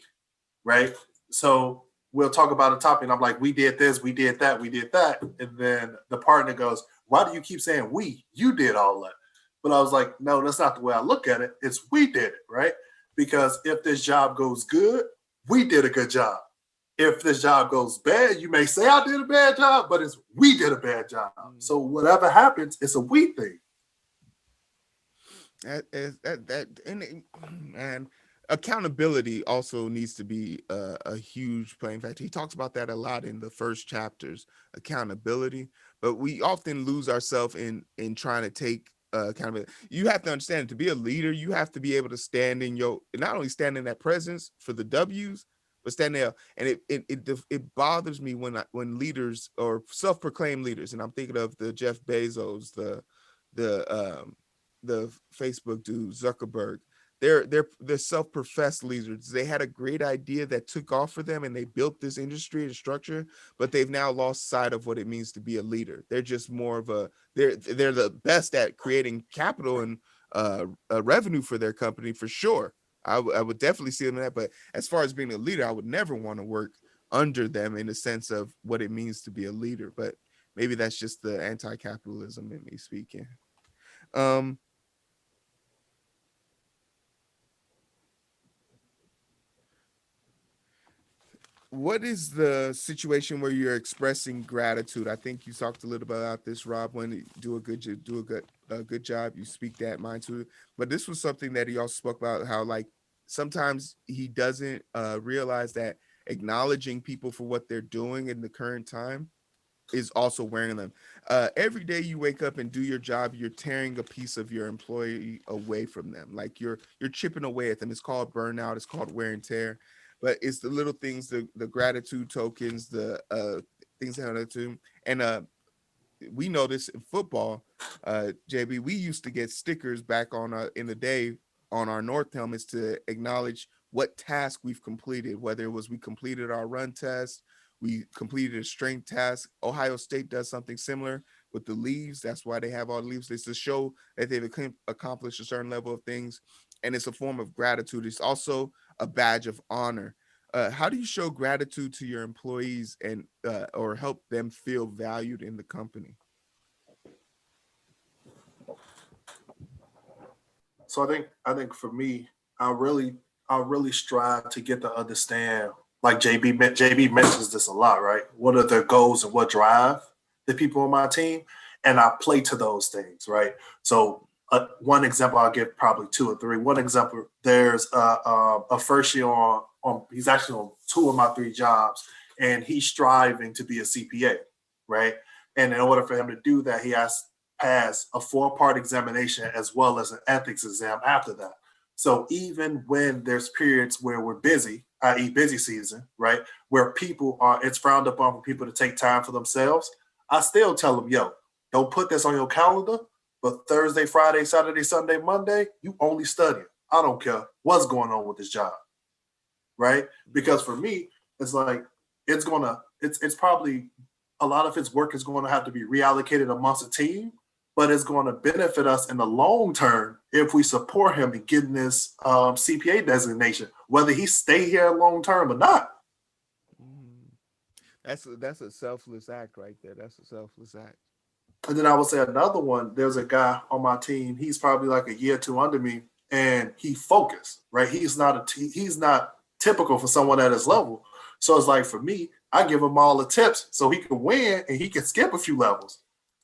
right? So we'll talk about a topic and I'm like, we did this, we did that, we did that. And then the partner goes, why do you keep saying we? You did all that. But I was like, no, that's not the way I look at it. It's we did it, right? Because if this job goes good, we did a good job. If this job goes bad, you may say I did a bad job, but it's we did a bad job. So whatever happens, it's a we thing. Man, accountability also needs to be a huge playing factor. He talks about that a lot in the first chapters, accountability, but we often lose ourselves in trying to take accountability. You have to understand, to be a leader, you have to be able to stand in your, not only stand in that presence for the W's, but stand there. And it bothers me when leaders or self-proclaimed leaders, and I'm thinking of the Jeff Bezos, the the Facebook dude Zuckerberg. They're self-professed leaders. They had a great idea that took off for them, and they built this industry and structure, but they've now lost sight of what it means to be a leader. They're just more of a they're the best at creating capital and revenue for their company for sure. I would definitely see them in that, but as far as being a leader, I would never want to work under them in the sense of what it means to be a leader. But maybe that's just the anti-capitalism in me speaking. Um, what is the situation where you're expressing gratitude? I think you talked a little bit about this, Rob. When you do a good job, you speak that mind to it. But this was something that he also spoke about, how like sometimes he doesn't realize that acknowledging people for what they're doing in the current time is also wearing them. Every day you wake up and do your job, you're tearing a piece of your employee away from them. Like you're chipping away at them. It's called burnout. It's called wear and tear. But it's the little things, the gratitude tokens, the things that are to, and we know this in football, JB. We used to get stickers back on in the day on our North helmets to acknowledge what task we've completed, whether it was we completed our run test, we completed a strength task. Ohio State does something similar with the leaves. That's why they have all the leaves. It's to show that they've accomplished a certain level of things, and it's a form of gratitude. It's also a badge of honor. How do you show gratitude to your employees and or help them feel valued in the company? So I think for me, I really strive to get to understand. Like JB mentions this a lot, right? What are their goals and what drive the people on my team, and I play to those things, right? So one example, I'll give probably two or three. One example, there's a first year on he's actually on two of my three jobs, and he's striving to be a CPA, right? And in order for him to do that, he has to pass a four-part examination as well as an ethics exam after that. So even when there's periods where we're busy, i.e., busy season, right, where it's frowned upon for people to take time for themselves, I still tell them, yo, don't put this on your calendar, but Thursday, Friday, Saturday, Sunday, Monday, you only study. I don't care what's going on with this job, right? Because for me, it's like it's probably a lot of its work is going to have to be reallocated amongst a team, but it's going to benefit us in the long term if we support him in getting this CPA designation, whether he stay here long term or not. Mm. That's a selfless act right there. That's a selfless act. And then I would say another one, there's a guy on my team, he's probably like a year or two under me, and he focused, right? He's not typical for someone at his level. So it's like for me, I give him all the tips so he can win and he can skip a few levels.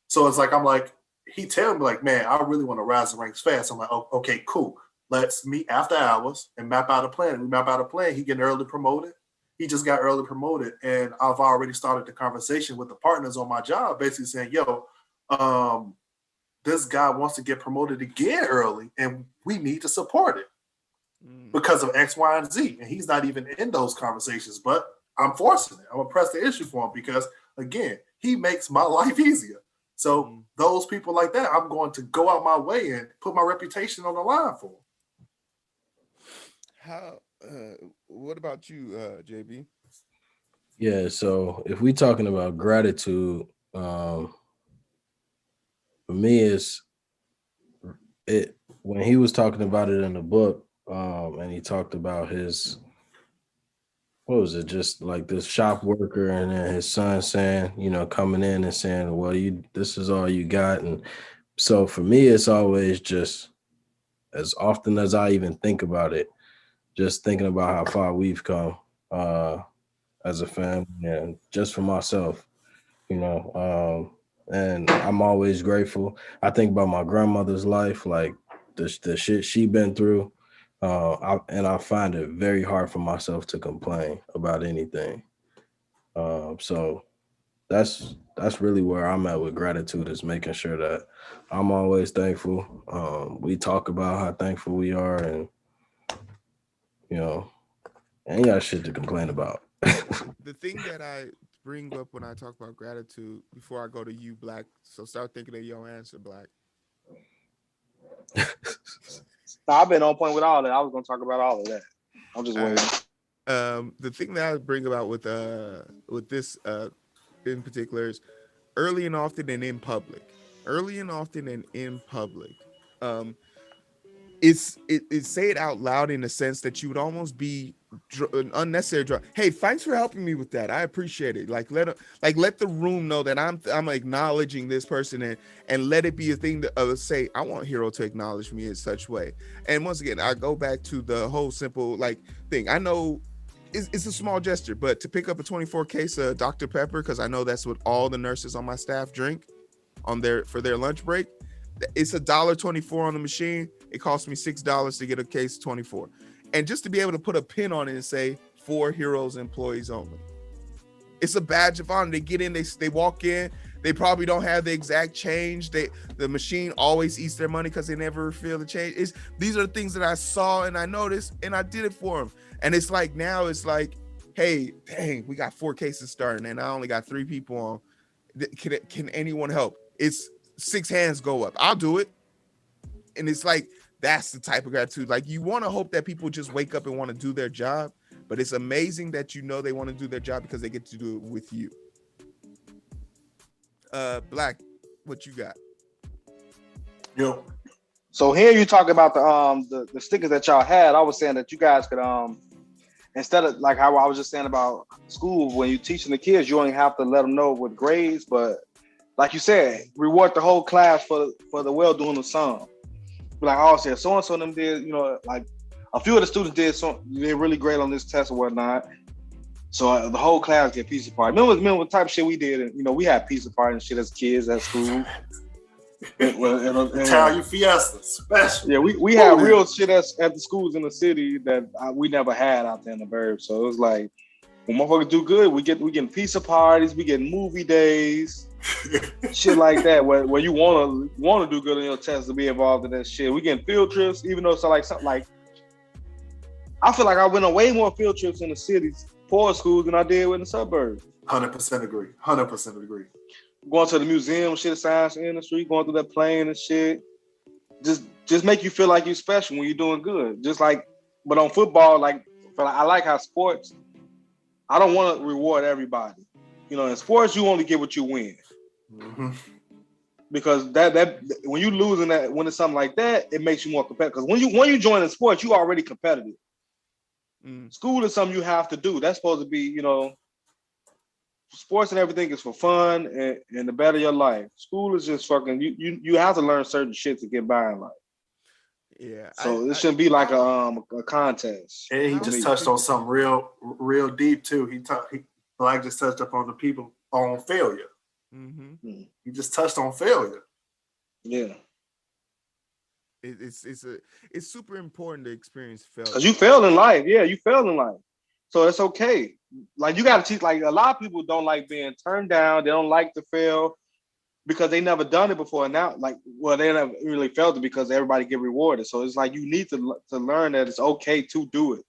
So it's like I'm like, he tell me like, man, I really want to rise the ranks fast. I'm like, oh, okay, cool. Let's meet after hours and map out a plan. We map out a plan. He getting early promoted. He just got early promoted, and I've already started the conversation with the partners on my job, basically saying, yo, um, this guy wants to get promoted again early, and we need to support it because of X, Y, and Z. And he's not even in those conversations, but I'm forcing it. I'm gonna press the issue for him because, again, he makes my life easier. So those people like that, I'm going to go out my way and put my reputation on the line for. How? What about you, JB? Yeah, so if we talking about gratitude, for me it's it when he was talking about it in the book, and he talked about his, what was it, just like this shop worker and then his son saying, coming in and saying, well, this is all you got. And so for me, it's always just, as often as I even think about it, just thinking about how far we've come as a family and just for myself, and I'm always grateful. I think about my grandmother's life, like the shit she been through. I find it very hard for myself to complain about anything. So that's really where I'm at with gratitude, is making sure that I'm always thankful. We talk about how thankful we are, and you know, ain't got shit to complain about. The thing that I bring up when I talk about gratitude, before I go to you, Black, so start thinking of your answer, Black. I've been on point with all that. I was gonna talk about all of that. I'm just waiting. The thing that I bring about with this in particular is early and often and in public. Early and often and in public. It's say it out loud in the sense that you would almost be an unnecessary drug. Hey, thanks for helping me with that. I appreciate it. Like let the room know that I'm acknowledging this person, and let it be a thing to say, I want Heero to acknowledge me in such way. And once again, I go back to the whole simple thing. I know it's a small gesture, but to pick up a 24 case of Dr. Pepper, because I know that's what all the nurses on my staff drink for their lunch break. It's $1.24 on the machine. It cost me $6 to get a case of 24. And just to be able to put a pin on it and say, for Heero's employees only. It's a badge of honor. They get in, they walk in, they probably don't have the exact change. The machine always eats their money because they never feel the change. These are the things that I saw and I noticed, and I did it for them. And it's like now it's like, hey, dang, we got 4 cases starting and I only got 3 people on. Can anyone help? It's 6 hands go up. I'll do it. And it's like, that's the type of gratitude. Like, you want to hope that people just wake up and want to do their job, but it's amazing that you know they want to do their job because they get to do it with you. Black, what you got? Yo. So here you talk about the stickers that y'all had. I was saying that you guys could instead of like how I was just saying about school, when you're teaching the kids, you only have to let them know with grades, but like you said, reward the whole class for the well doing of some. Like, oh, said so and so them did, like a few of the students they're really great on this test or whatnot. So the whole class get pizza party. Remember what type of shit we did? And we had pizza party and shit as kids at school. Italian fiesta, special. Yeah, we had real shit at the schools in the city that we never had out there in the burbs. So it was like, when motherfuckers do good, we getting pizza parties, we getting movie days. Shit like that, where you want to do good in your test to be involved in that shit. We getting field trips, even though it's like something like, I feel like I went on way more field trips in the cities, poor schools, than I did in the suburbs. 100% agree. 100% agree. Going to the museum, shit, science industry, going through that plane and shit. Just make you feel like you're special when you're doing good. Just like, but on football, I like how sports, I don't want to reward everybody. In sports, you only get what you win. Mm-hmm. Because that when you losing that, when it's something like that, it makes you more competitive. Because when you join in sports, you already competitive. School is something you have to do. That's supposed to be, sports and everything is for fun and to better your life. School is just fucking you have to learn certain shit to get by in life. Yeah. So it shouldn't be like a contest. And he just touched on something real deep too. He just touched up on the people on failure. Mm-hmm. He just touched on failure. Yeah. It's super important to experience failure. Because you failed in life. Yeah, you failed in life. So it's okay. Like, you got to teach, like, a lot of people don't like being turned down. They don't like to fail because they never done it before. And now, they never really failed it because everybody get rewarded. So it's like, you need to learn that it's okay to do it.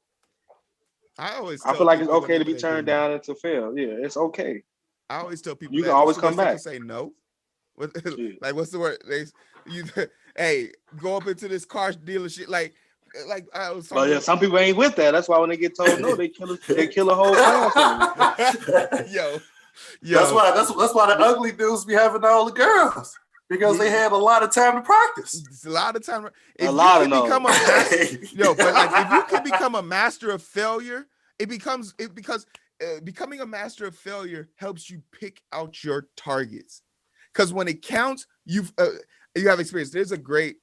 I feel like it's okay to be turned down and to fail. Yeah, it's okay. I always tell people you can always come back. Say no. Like, what's the word? Hey, go up into this car dealership. Like I was. Well, yeah, some people ain't with that. That's why when they get told no, they kill a whole class. Yo. That's why the ugly dudes be having all the girls. Because they had a lot of time to practice. It's a lot of time. But like, if you can become a master of failure, because becoming a master of failure helps you pick out your targets. Because when it counts, you have experience. There's a great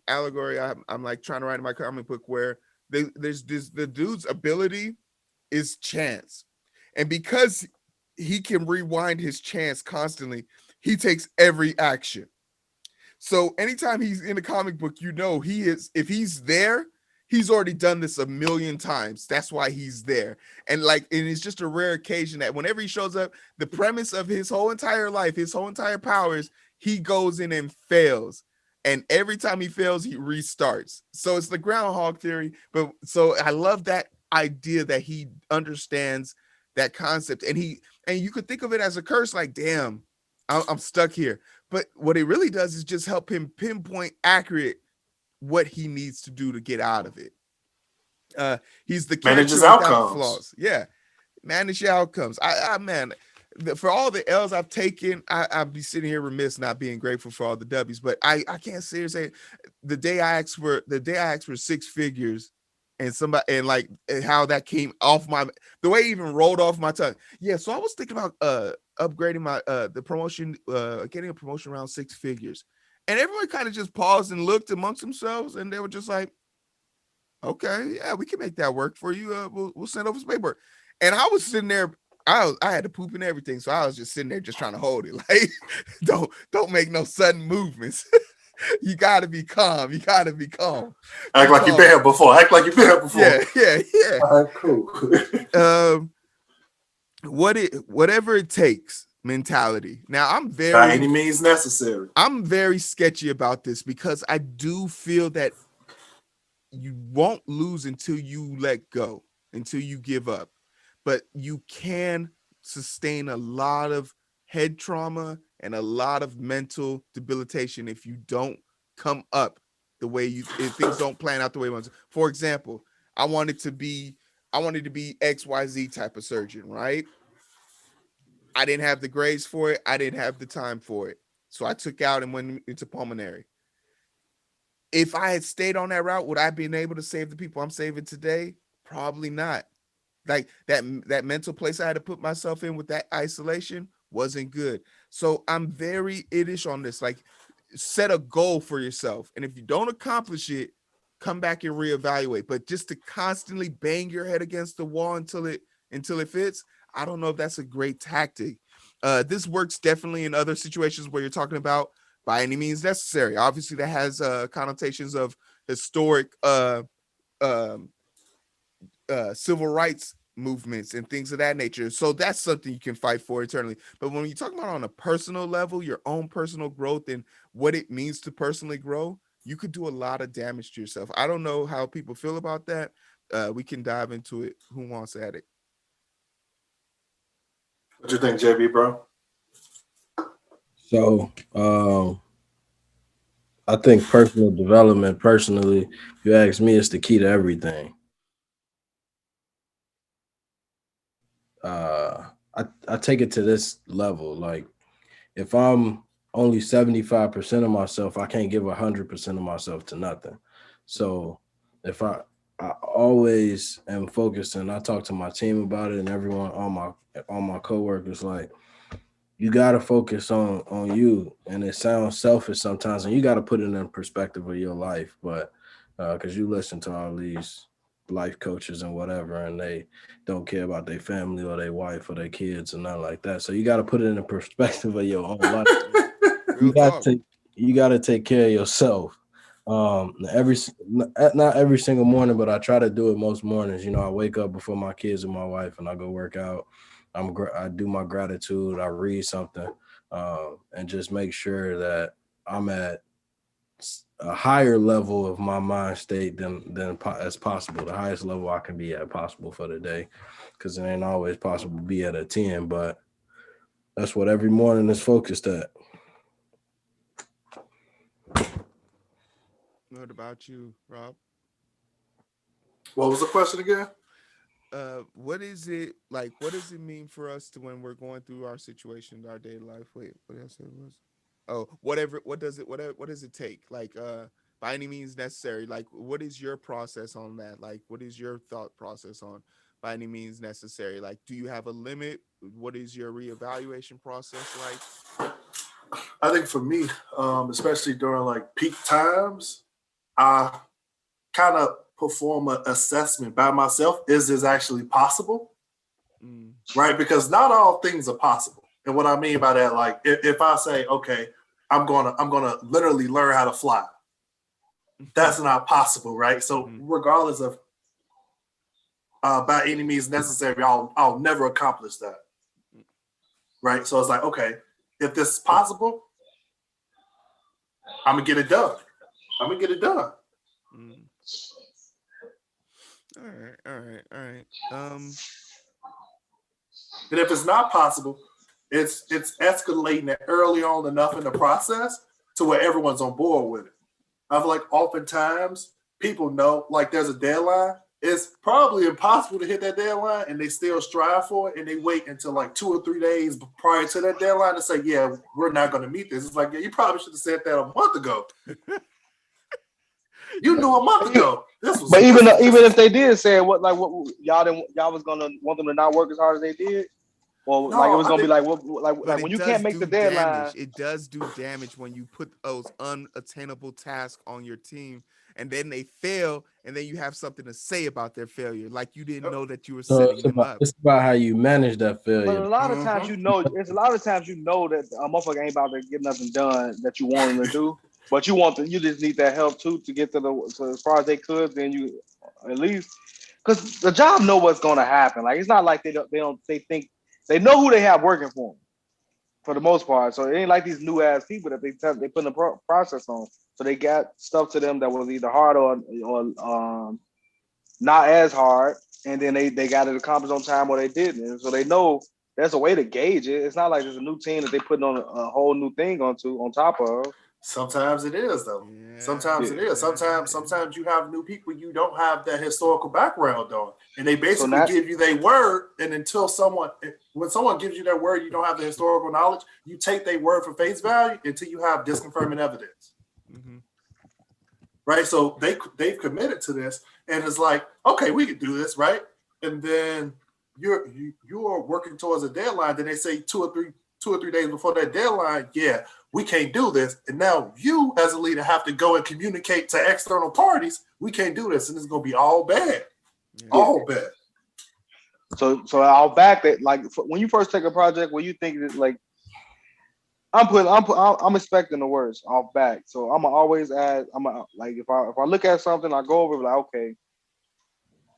allegory. I'm like trying to write in my comic book where the dude's ability is chance, and because he can rewind his chance constantly, he takes every action. So anytime he's in a comic book, you know he is. If he's there, he's already done this a million times. That's why he's there. And it's just a rare occasion that whenever he shows up, the premise of his whole entire life, his whole entire powers, he goes in and fails. And every time he fails, he restarts. So it's the groundhog theory. But so I love that idea that he understands that concept. And you could think of it as a curse, like, damn, I'm stuck here. But what it really does is just help him pinpoint accurate what he needs to do to get out of it. He's the character without flaws. Yeah, manage your outcomes. Man, for all the L's I've taken, I'd be sitting here remiss not being grateful for all the W's. But I can't seriously say the day I asked for 6 figures, and how that came off the way it even rolled off my tongue. Yeah, so I was thinking about upgrading my the promotion, getting a promotion around 6 figures, and everyone kind of just paused and looked amongst themselves, and they were just like, okay, yeah, we can make that work for you. We'll send over some paperwork. And I was sitting there, I had to poop and everything, so I was just sitting there just trying to hold it. Like, don't make no sudden movements. You gotta be calm. Act like you've been here before. Yeah. All right, cool. Whatever it takes mentality. Now by any means necessary. I'm very sketchy about this because I do feel that you won't lose until you let go, until you give up. But you can sustain a lot of head trauma and a lot of mental debilitation if you don't come up the way if things don't plan out the way you want to. For example, I wanted to be XYZ type of surgeon, right? I didn't have the grades for it. I didn't have the time for it. So I took out and went into pulmonary. If I had stayed on that route, would I have been able to save the people I'm saving today? Probably not. Like that mental place I had to put myself in with that isolation wasn't good. So I'm very iddish on this. Like, set a goal for yourself. And if you don't accomplish it, come back and reevaluate. But just to constantly bang your head against the wall until it fits, I don't know if that's a great tactic. This works definitely in other situations where you're talking about by any means necessary. Obviously, that has connotations of historic civil rights movements and things of that nature. So that's something you can fight for eternally. But when you're talking about on a personal level, your own personal growth and what it means to personally grow, you could do a lot of damage to yourself. I don't know how people feel about that. We can dive into it. Who wants at it? What you think, JB, bro? So I think personal development, personally, if you ask me, is the key to everything. I take it to this level. Like, if I'm only 75% of myself, I can't give 100% of myself to nothing. So if I always am focused, and I talk to my team about it, and everyone, all my coworkers, like, you got to focus on you. And it sounds selfish sometimes, and you got to put it in perspective of your life. But because you listen to all these life coaches and whatever, and they don't care about their family or their wife or their kids and nothing like that. So you got to put it in the perspective of your own life. You got to take care of yourself. Not every single morning, but I try to do it most mornings. You know, I wake up before my kids and my wife, and I go work out. I do my gratitude. I read something, and just make sure that I'm at a higher level of my mind state than as possible, the highest level I can be at possible for the day, because it ain't always possible to be at a 10, but that's what every morning is focused at. What about you, Rob? What was the question again? What is it like? What does it mean for us to, when we're going through our situation, our daily life? Wait, what else it was? Oh, whatever. What does it take? Like, by any means necessary. Like, what is your process on that? Like, what is your thought process on by any means necessary? Like, do you have a limit? What is your reevaluation process like? I think for me, especially during like peak times, I kind of perform an assessment by myself. Is this actually possible? Right? Because not all things are possible. And what I mean by that, like, if I say, okay, I'm gonna literally learn how to fly. That's not possible, right? So regardless of by any means necessary, I'll never accomplish that. Right? So it's like, okay, if this is possible, I'm gonna get it done. All right. And if it's not possible, it's escalating it early on enough in the process to where everyone's on board with it. I feel like oftentimes people know, like, there's a deadline. It's probably impossible to hit that deadline, and they still strive for it, and they wait until like 2 or 3 days prior to that deadline to say, yeah, we're not going to meet this. It's like, yeah, you probably should have said that a month ago. You knew a month ago. But even if they did say what y'all was gonna want them to not work as hard as they did, well, no, like it was gonna be like when you can't make the deadline. It does do damage when you put those unattainable tasks on your team, and then they fail, and then you have something to say about their failure, like you didn't know that you were setting them up. It's about how you manage that failure. But a lot of times, it's a lot of times that a motherfucker ain't about to get nothing done that you want them to do. But you just need that help too to get to as far as they could. Then you at least, because the job know what's going to happen. Like, it's not like they think they know who they have working for them for the most part. So it ain't like these new ass people that they put the process on. So they got stuff to them that was either hard or not as hard, and then they got it accomplished on time or they didn't. And so they know there's a way to gauge it. It's not like there's a new team that they putting on a whole new thing on top of. Sometimes it is, though. Yeah. Sometimes it is. Sometimes you have new people you don't have that historical background on, and they basically give you their word. And when someone gives you their word, you don't have the historical knowledge. You take their word for face value until you have disconfirming evidence. Mm-hmm. Right? So they've committed to this, and it's like, okay, we can do this, right? And then you're working towards a deadline. Then they say 2 or 3 days before that deadline, yeah, we can't do this. And now you, as a leader, have to go and communicate to external parties. We can't do this, and it's going to be all bad. Yeah. All bad. So I'll back that. Like, when you first take a project, where you think that, like, I'm expecting the worst off back. So I'm always add. Like, if I look at something, I go over it, like, okay,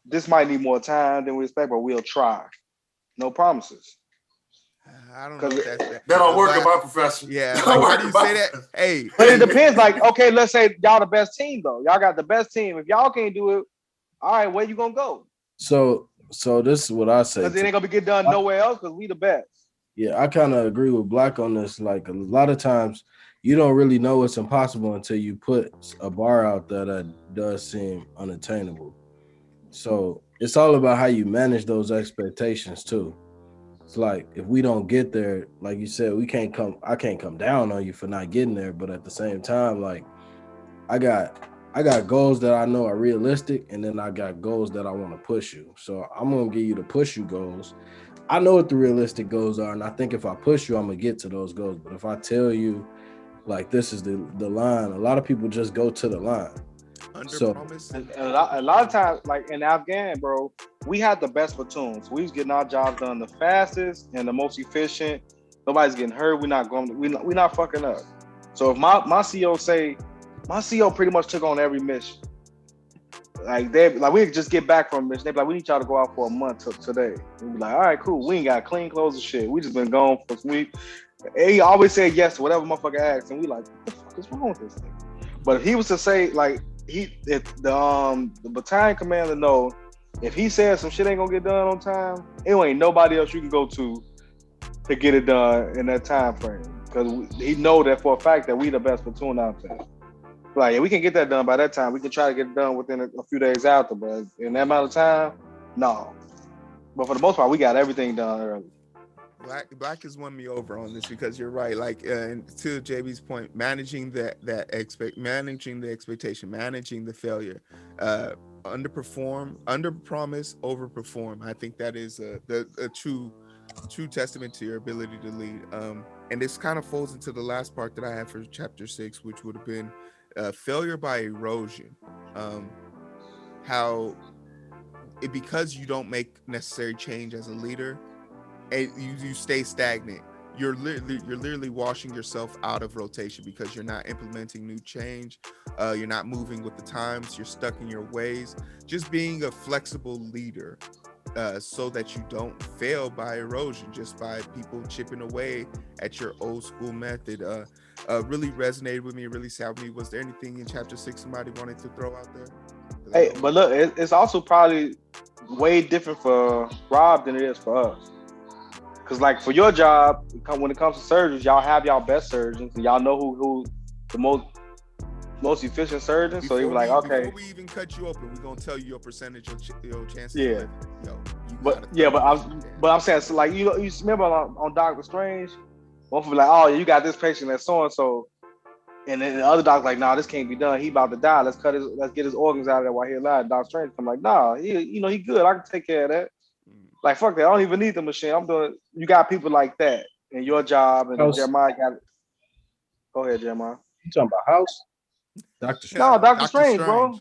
this might need more time than we expect, but we'll try. No promises. I don't know if that don't work in my profession. Yeah, like, how do you say that? Hey, but it depends. Like, okay, let's say y'all the best team though. Y'all got the best team. If y'all can't do it, all right, where you gonna go? So this is what I say. Because it ain't gonna get done nowhere else because we the best. Yeah, I kind of agree with Black on this. Like, a lot of times, you don't really know it's impossible until you put a bar out there that does seem unattainable. So it's all about how you manage those expectations too. It's like, if we don't get there, like you said, I can't come down on you for not getting there. But at the same time, like, I got goals that I know are realistic, and then I got goals that I want to push you. So I'm going to give you the push you goals. I know what the realistic goals are, and I think if I push you, I'm going to get to those goals. But if I tell you, like, this is the line, a lot of people just go to the line. A lot of times, like in Afghan, bro, we had the best platoons. We was getting our jobs done the fastest and the most efficient. Nobody's getting hurt. We're not fucking up. So if my CO pretty much took on every mission. We just get back from a mission. They be like, we need y'all to go out for a month today. We be like, all right, cool. We ain't got clean clothes and shit. We just been gone for a week. He always said yes to whatever motherfucker asked, and we like, what the fuck is wrong with this thing? But if he was to say, like, if the battalion commander know, if he says some shit ain't gonna get done on time, it ain't nobody else you can go to get it done in that time frame, because he know that for a fact that we the best platoon out there. Like, we can get that done by that time. We can try to get it done within a few days after, but in that amount of time, no. But for the most part, we got everything done early. Black has won me over on this, because you're right. Like, and to JB's point, managing the expectation, managing the failure, under promise, over perform. I think that is a true testament to your ability to lead. And this kind of folds into the last part that I have for chapter 6, which would have been failure by erosion. Because you don't make necessary change as a leader, and you stay stagnant. you're literally washing yourself out of rotation because you're not implementing new change. You're not moving with the times. You're stuck in your ways. Just being a flexible leader, so that you don't fail by erosion, just by people chipping away at your old school method. Really resonated with me, really sat with me. Was there anything in chapter 6 somebody wanted to throw out there? Hey, but look, it's also probably way different for Rob than it is for us. Cause like for your job, when it comes to surgeons, y'all have y'all best surgeons, and y'all know who the most efficient surgeons. So he was like, okay. Before we even cut you open, we're gonna tell you your percentage of your chances. Yeah. But I'm saying, so like you remember on Doctor Strange, one be like, oh, you got this patient that's so and so, and then the other doctor's like, nah, this can't be done. He about to die. Let's get his organs out of there while he alive. Doctor Strange, I'm like, nah, he good. I can take care of that. Like fuck that. I don't even need the machine. I'm doing. You got people like that in your job, and Jeremiah got it. Go ahead, Jeremiah. You talking about House? Doctor Strange. No, Doctor Strange, bro.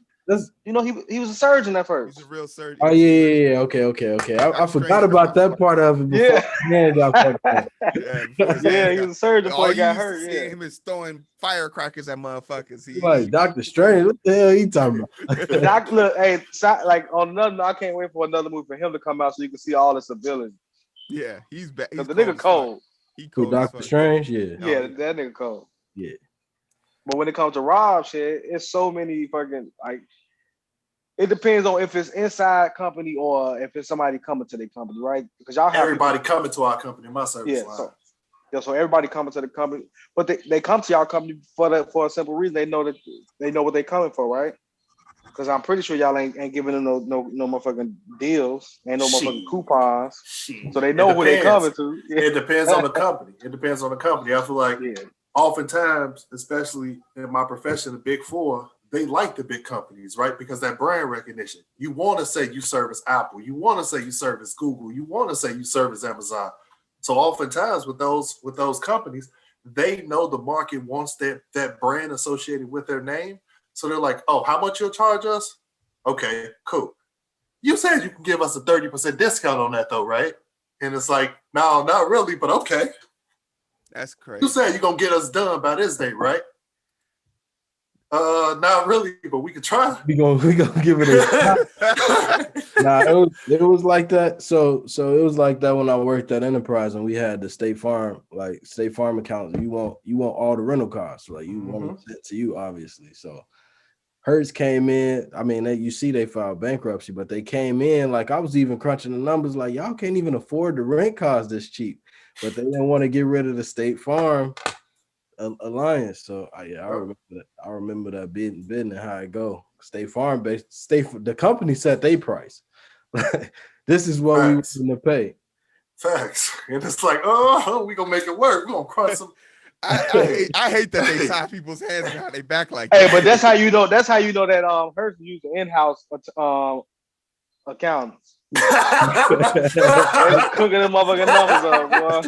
He was a surgeon at first. He's a real surgeon. Oh yeah. Okay. I forgot about that part of it. Before Yeah, he was a surgeon before he got hurt. Yeah, him is throwing firecrackers at motherfuckers. Like Doctor Strange. What the hell he talking about? Look, hey, like on another, I can't wait for another movie for him to come out so you can see all his abilities. Yeah, he's bad. Because the nigga cold. He cold. Doctor Strange, yeah. Yeah, that nigga cold. Yeah. But when it comes to Rob shit, it's so many fucking like. It depends on if it's inside company or if it's somebody coming to their company, right? Because y'all have everybody coming to our company, my service line. So everybody coming to the company, but they come to y'all company for a simple reason. They know what they're coming for, right? Because I'm pretty sure y'all ain't giving them no motherfucking deals, ain't no motherfucking coupons. So they know who they coming to. Yeah. It depends on the company. I feel like oftentimes, especially in my profession, the Big Four, they like the big companies, right? Because that brand recognition. You want to say you service Apple. You want to say you service Google. You want to say you service Amazon. So oftentimes with those companies, they know the market wants that brand associated with their name. So they're like, oh, how much you'll charge us? Okay, cool. You said you can give us a 30% discount on that though, right? And it's like, no, not really, but okay. That's crazy. You said you're going to get us done by this date, right? Not really, but we could try. We gonna give it a nah. It was like that. So it was like that when I worked at Enterprise and we had the State Farm accounts. You want all the rental costs, like you want it sent to you, obviously. So Hertz came in. I mean, they filed bankruptcy, but they came in like I was even crunching the numbers. Like y'all can't even afford the rent cost this cheap, but they didn't want to get rid of the State Farm alliance. So I remember that bidding and how it go. State Farm the company set their price. This is what we want to pay. Facts. And it's like, oh, we gonna make it work. We're gonna crunch some. I hate that they tie people's hands behind their back like that. Hey, but that's how you know that Hertz used the in-house accountants. They was cooking them motherfucking numbers up, boy.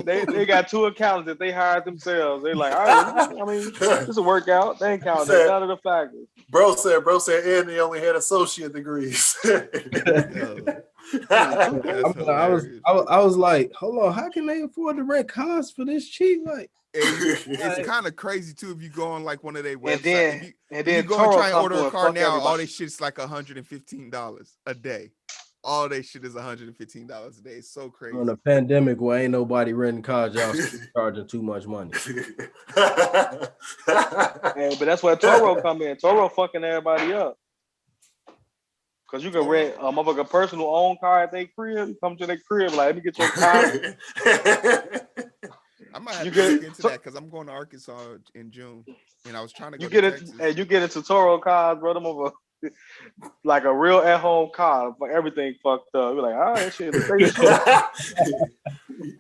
They got two accountants that they hired themselves. They're like, all right, I mean, this will work out. They ain't counting none of the factors. Bro said, and he only had associate degrees. I was like, hold on, how can they afford the rent cost for this cheap? Like, it's kind of crazy too if you go on like one of their websites. And then you go and try and order a car now, all their shit's like $115 a day. All their shit is $115 a day. It's so crazy. On a pandemic where ain't nobody renting cars, y'all charging too much money. Hey, but that's where Toro come in. Toro fucking everybody up. Cause you can rent a motherfucker personal own car at their crib. You come to their crib, like, let me get your car. I might have to look into that because I'm going to Arkansas in June, and I was trying to go. You get into Toro cars, bro. Them over like a real at home car, but everything fucked up. You're like, all right, shit.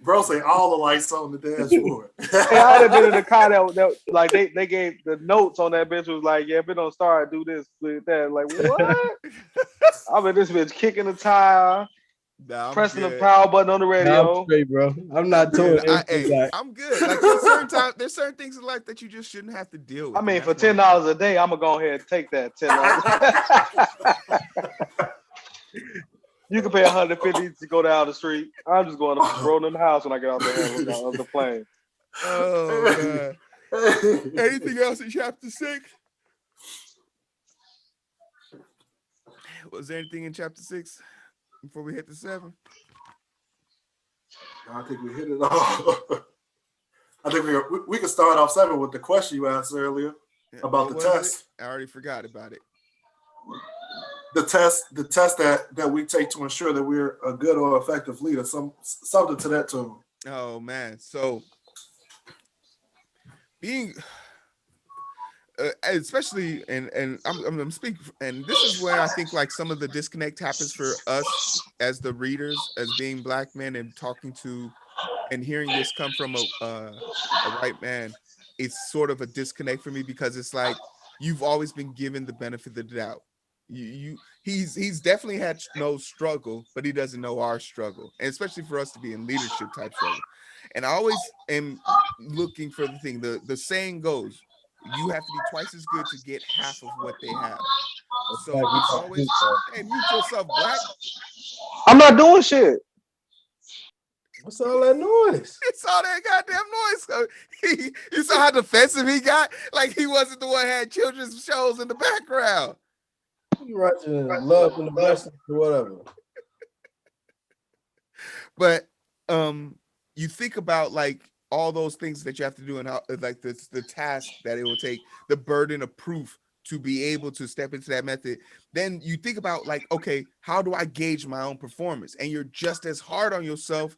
Bro, say all the lights on the dashboard. Hey, I'd have been in the car that like they gave the notes on that bitch was like, yeah, if it don't start, do this, do that. Like, what? I mean, this bitch kicking the tire. Nah, pressing the power button on the radio. Nah, I'm straight, bro. I'm not told. I'm good. Like there's certain things in life that you just shouldn't have to deal with. I mean, for $10 a day, I'm gonna go ahead and take that $10. You can pay $150 to go down the street. I'm just going to roll in the house when I get out of the plane. Oh God. Anything else in chapter 6? Was there anything in chapter 6 before we hit the 7? I think we hit it all. I think we can start off 7 with the question you asked earlier about the test. I already forgot about it. The test that we take to ensure that we're a good or effective leader, something to that tune. Oh man, so being especially and I'm speaking, and this is where I think like some of the disconnect happens for us as the readers, as being black men and talking to and hearing this come from a white man. It's sort of a disconnect for me because it's like you've always been given the benefit of the doubt. He's definitely had no struggle, but he doesn't know our struggle, and especially for us to be in leadership type struggle. And I always am looking for the thing. The saying goes, you have to be twice as good to get half of what they have. So it's always, hey, mute yourself, Black. I'm not doing shit. What's all that noise? It's all that goddamn noise. So you saw how defensive he got? Like he wasn't the one who had children's shows in the background. You watching Love and the Blessings or whatever. But you think about like all those things that you have to do and how like the task that it will take, the burden of proof to be able to step into that method. Then you think about like, okay, how do I gauge my own performance? And you're just as hard on yourself,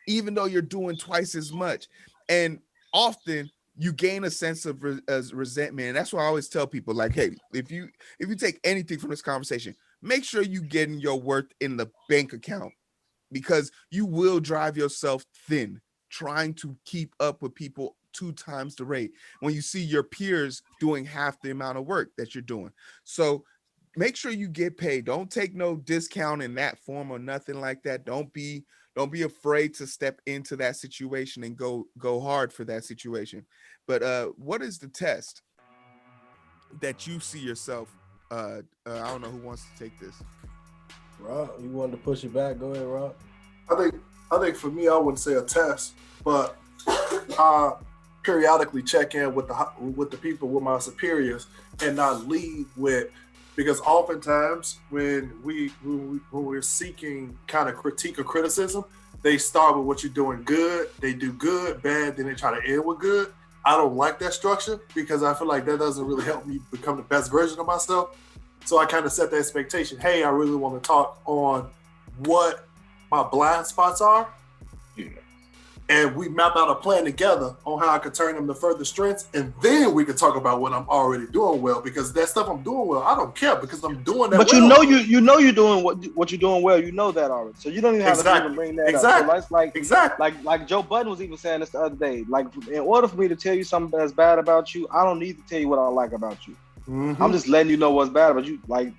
even though you're doing twice as much. And often you gain a sense of resentment. And that's why I always tell people like, hey, if you take anything from this conversation, make sure you getting your worth in the bank account, because you will drive yourself thin trying to keep up with people 2 times the rate when you see your peers doing half the amount of work that you're doing. So make sure you get paid. Don't take no discount in that form or nothing like that. Don't be afraid to step into that situation and go hard for that situation. But what is the test that you see yourself? I don't know who wants to take this. Rob, you wanted to push it back? Go ahead, Rob. I think for me, I wouldn't say a test, but I periodically check in with the people, with my superiors, and not lead with, because oftentimes when we're seeking kind of critique or criticism, they start with what you're doing good, they do good, bad, then they try to end with good. I don't like that structure because I feel like that doesn't really help me become the best version of myself. So I kind of set the expectation, hey, I really want to talk on what my blind spots are. Yeah. And we map out a plan together on how I could turn them to further strengths. And then we could talk about what I'm already doing well, because that stuff I'm doing well, I don't care because I'm doing that. But well. you know you're doing what you're doing well. You know that already. So you don't even have to even bring that up. So like Joe Budden was even saying this the other day. Like, in order for me to tell you something that's bad about you, I don't need to tell you what I like about you. Mm-hmm. I'm just letting you know what's bad about you. Like,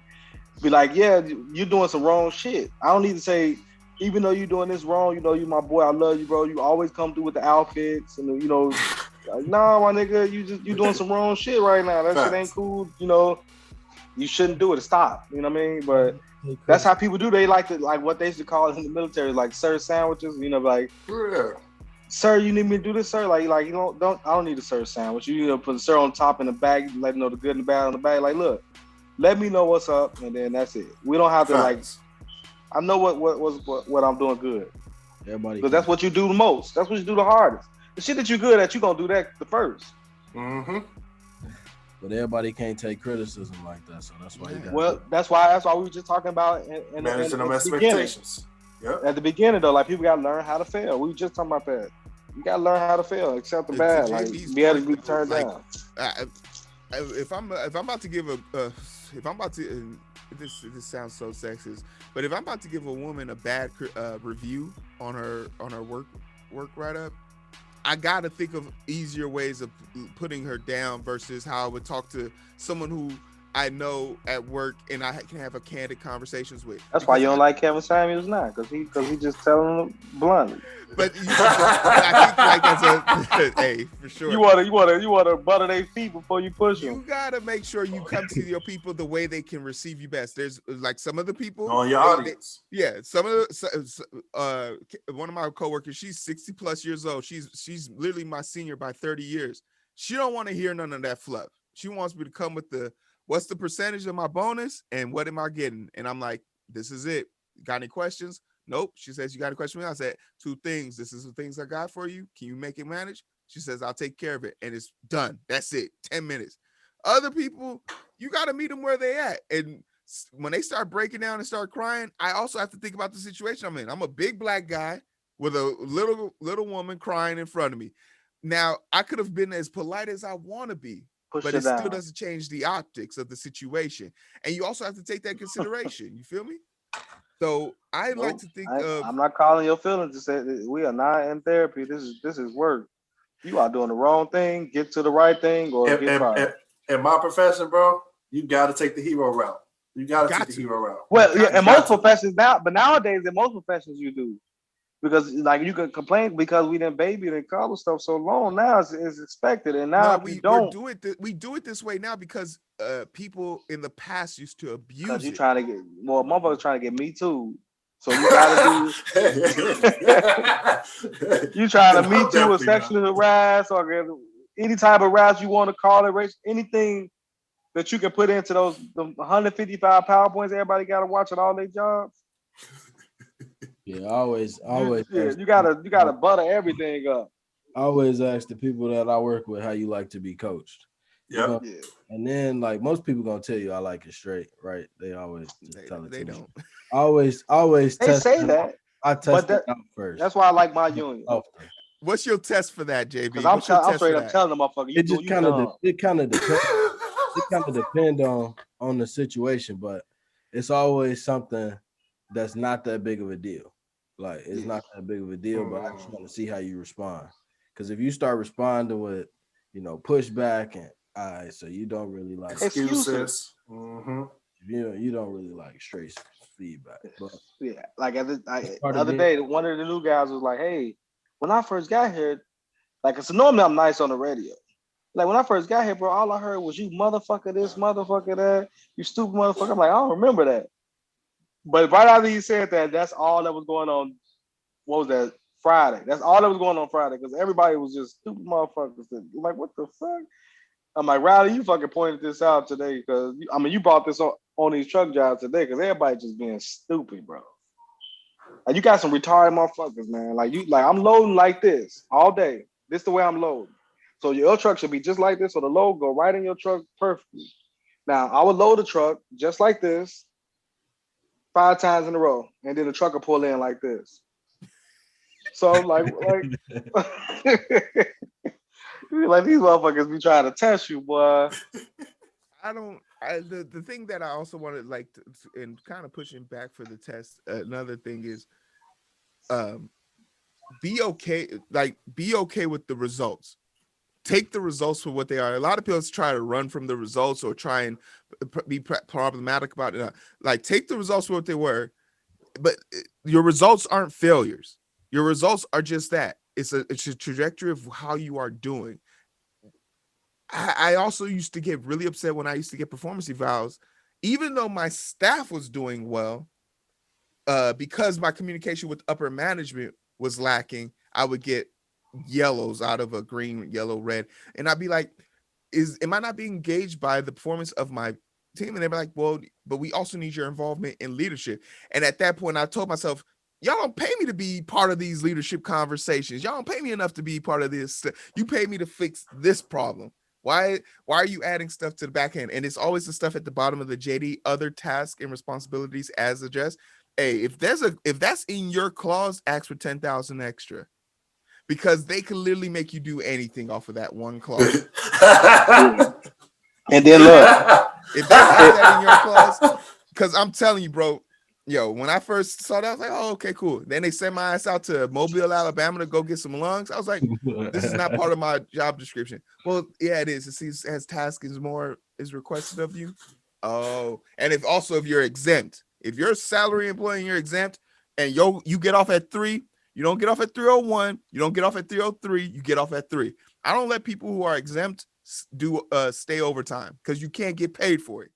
be like, yeah, you're doing some wrong shit. I don't need to say, even though you're doing this wrong, you know, you my boy, I love you, bro. You always come through with the outfits, and you know, like, nah, my nigga, you doing some wrong shit right now. That shit ain't cool. You know, you shouldn't do it. Stop. You know what I mean? But that's how people do. They like to, like what they used to call it in the military, like sir sandwiches. You know, like, yeah. Sir, you need me to do this, sir? Like you don't I don't need a sir sandwich. You need to put the sir on top in the bag, let them know the good and the bad on the bag. Like, look, let me know what's up, and then that's it. We don't have to like. I know what I'm doing good. Everybody, because that's what you do the most. That's what you do the hardest. The shit that you're good at, you gonna do that the first. Mm-hmm. But everybody can't take criticism like that, so that's why. That's why we were just talking about in managing them expectations. Yep. At the beginning, though, like people gotta learn how to fail. We were just talking about that. You gotta learn how to fail, accept the bad, like be able to be turned down. If I'm about to give this sounds so sexist, but if I'm about to give a woman a bad review on her work write-up, I gotta think of easier ways of putting her down versus how I would talk to someone who I know at work and I can have a candid conversations with. That's why you don't like Kevin Samuels now, because he just telling them bluntly. But I think like as a hey, for sure. You wanna butter their feet before you push them. You gotta make sure you come to your people the way they can receive you best. There's like some of the people on your audience. Some of the one of my coworkers, she's 60 plus years old. She's literally my senior by 30 years. She don't want to hear none of that fluff. She wants me to come with what's the percentage of my bonus and what am I getting? And I'm like, this is it. Got any questions? Nope. She says, you got a question for me? I said, 2 things. This is the things I got for you. Can you make it manage? She says, I'll take care of it. And it's done. That's it. 10 minutes. Other people, you got to meet them where they at. And when they start breaking down and start crying, I also have to think about the situation I'm in. I'm a big black guy with a little woman crying in front of me. Now, I could have been as polite as I want to be, but it still doesn't change the optics of the situation. And you also have to take that consideration. You feel me? So I like to think I'm not calling your feelings to say that we are not in therapy. This is work. You are doing the wrong thing. Get to the right thing, or get fired. In my profession, bro, you got to take the hero route. You got to take the hero route. Well, yeah, in most professions now, but nowadays in most professions you do, because like you can complain because we didn't baby and college stuff so long. Now it's expected, and now we don't. We do it this way now because people in the past used to abuse it. You trying to get motherfuckers trying to get me too. So you gotta do. You trying to me too, or sexually harass, or any type of harass you want to call it, race, anything that you can put into the 155 PowerPoints everybody got to watch at all their jobs. Yeah, always. Yeah, you gotta butter everything up. I always ask the people that I work with how you like to be coached. Yeah. And then like most people gonna tell you I like it straight, right? They always tell it. They don't. Me. Always. They say that. I test it out first. That's why I like my union. What's your test for that, JB? Because I'm straight up telling them, motherfucker. It just kind of depends. It kind of depends on the situation, but it's always something that's not that big of a deal. Like it's not that big of a deal, but I just want to see how you respond. Because if you start responding with, pushback and so you don't really like excuses. You don't really like straight feedback. But yeah, like the other day, one of the new guys was like, "Hey, when I first got here, like, so normally I'm nice on the radio. Like when I first got here, bro, all I heard was you motherfucker this, motherfucker that, you stupid motherfucker." I'm like, I don't remember that. But right after he said that, that's all that was going on. What was that? Friday. That's all that was going on Friday, because everybody was just stupid motherfuckers. I'm like, what the fuck? I'm like, Riley, you fucking pointed this out today, because you brought this on these truck jobs today, because everybody just being stupid, bro. Like you got some retarded motherfuckers, man. Like I'm loading like this all day. This is the way I'm loading. So your truck should be just like this, so the load go right in your truck perfectly. Now I would load the truck just like this 5 times in a row, and then the truck will pull in like this. So like these motherfuckers be trying to test you, boy. The thing that I also wanted, like, and kind of pushing back for the test, another thing is be okay with the results. Take the results for what they are. A lot of people try to run from the results or try and be problematic about it. Like, take the results for what they were, but your results aren't failures. Your results are just that. It's a trajectory of how you are doing. I also used to get really upset when I used to get performance evals, even though my staff was doing well, because my communication with upper management was lacking. I would get yellows out of a green, yellow, red, and I'd be like, am I not being engaged by the performance of my team? And they'd be like, well, but we also need your involvement in leadership. And at that point, I told myself, y'all don't pay me to be part of these leadership conversations. Y'all don't pay me enough to be part of this. You pay me to fix this problem. Why are you adding stuff to the back end? And it's always the stuff at the bottom of the JD, other tasks and responsibilities as addressed. Hey, if that's in your clause, ask for 10,000 extra, because they can literally make you do anything off of that one clause. And then look, if that in your clause, because I'm telling you, bro, when I first saw that, I was like, oh, okay, cool. Then they sent my ass out to Mobile, Alabama to go get some lungs. I was like, this is not part of my job description. Well, yeah, it is. It says task is requested of you. Oh, and if you're exempt, if you're a salary employee and you're exempt, and you get off at 3, you don't get off at 3:01, you don't get off at 3:03, you get off at 3. I don't let people who are exempt do stay overtime because you can't get paid for it.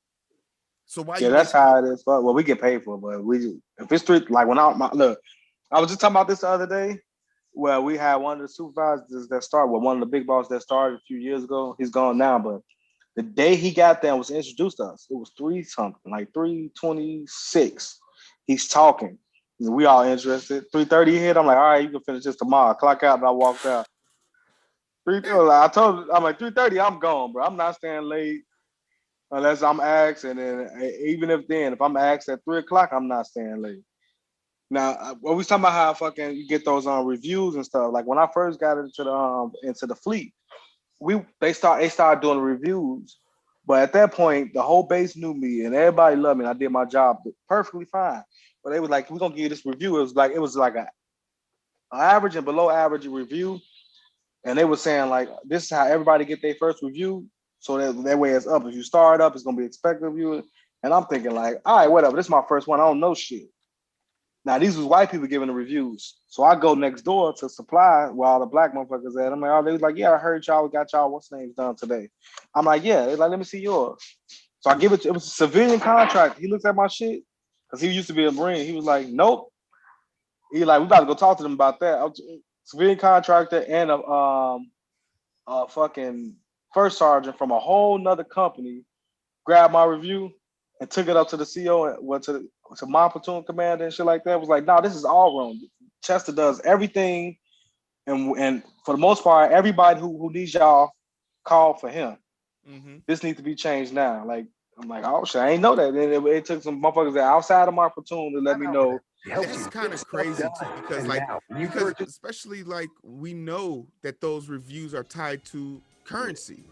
So why? Yeah, that's how it is. Well, we get paid for it, but if it's 3, like when look, I was just talking about this the other day. Well, we had one of the supervisors that started, one of the big bosses that started a few years ago. He's gone now, but the day he got there and was introduced to us, it was 3 something, like 3:26. He's talking. We all interested. 3:30 hit. I'm like, all right, you can finish this tomorrow. Clock out, and I walked out. I told him, I'm like 3:30. I'm gone, bro. I'm not staying late unless I'm asked, and then even if I'm asked at 3:00, I'm not staying late. Now, when we talking about how fucking you get those reviews and stuff, like when I first got into the fleet, they started doing reviews, but at that point, the whole base knew me and everybody loved me. And I did my job perfectly fine, but they was like, "We're gonna give you this review." It was like an average and below average review, and they were saying like, "This is how everybody get their first review, so that way it's up. If you start up, it's gonna be expected of you." And I'm thinking like, "All right, whatever. This is my first one. I don't know shit." Now, these was white people giving the reviews. So I go next door to supply where all the black motherfuckers at. I'm like, oh, they was like, yeah, I heard y'all got y'all what's names done today. I'm like, yeah. They're like, let me see yours. So I give it was a civilian contract. He looks at my shit because he used to be a Marine. He was like, nope. He like, we about to go talk to them about that. Civilian contractor and a fucking first sergeant from a whole nother company grabbed my review and took it up to the CO and went to my platoon commander and shit like that. Was like, no, this is all wrong. Chester does everything, and for the most part, everybody who needs y'all call for him. Mm-hmm. This needs to be changed now. Like, I'm like, oh shit, I ain't know that. And it took some motherfuckers that outside of my platoon to let me know. That's kind of crazy too, because especially like we know that those reviews are tied to currency.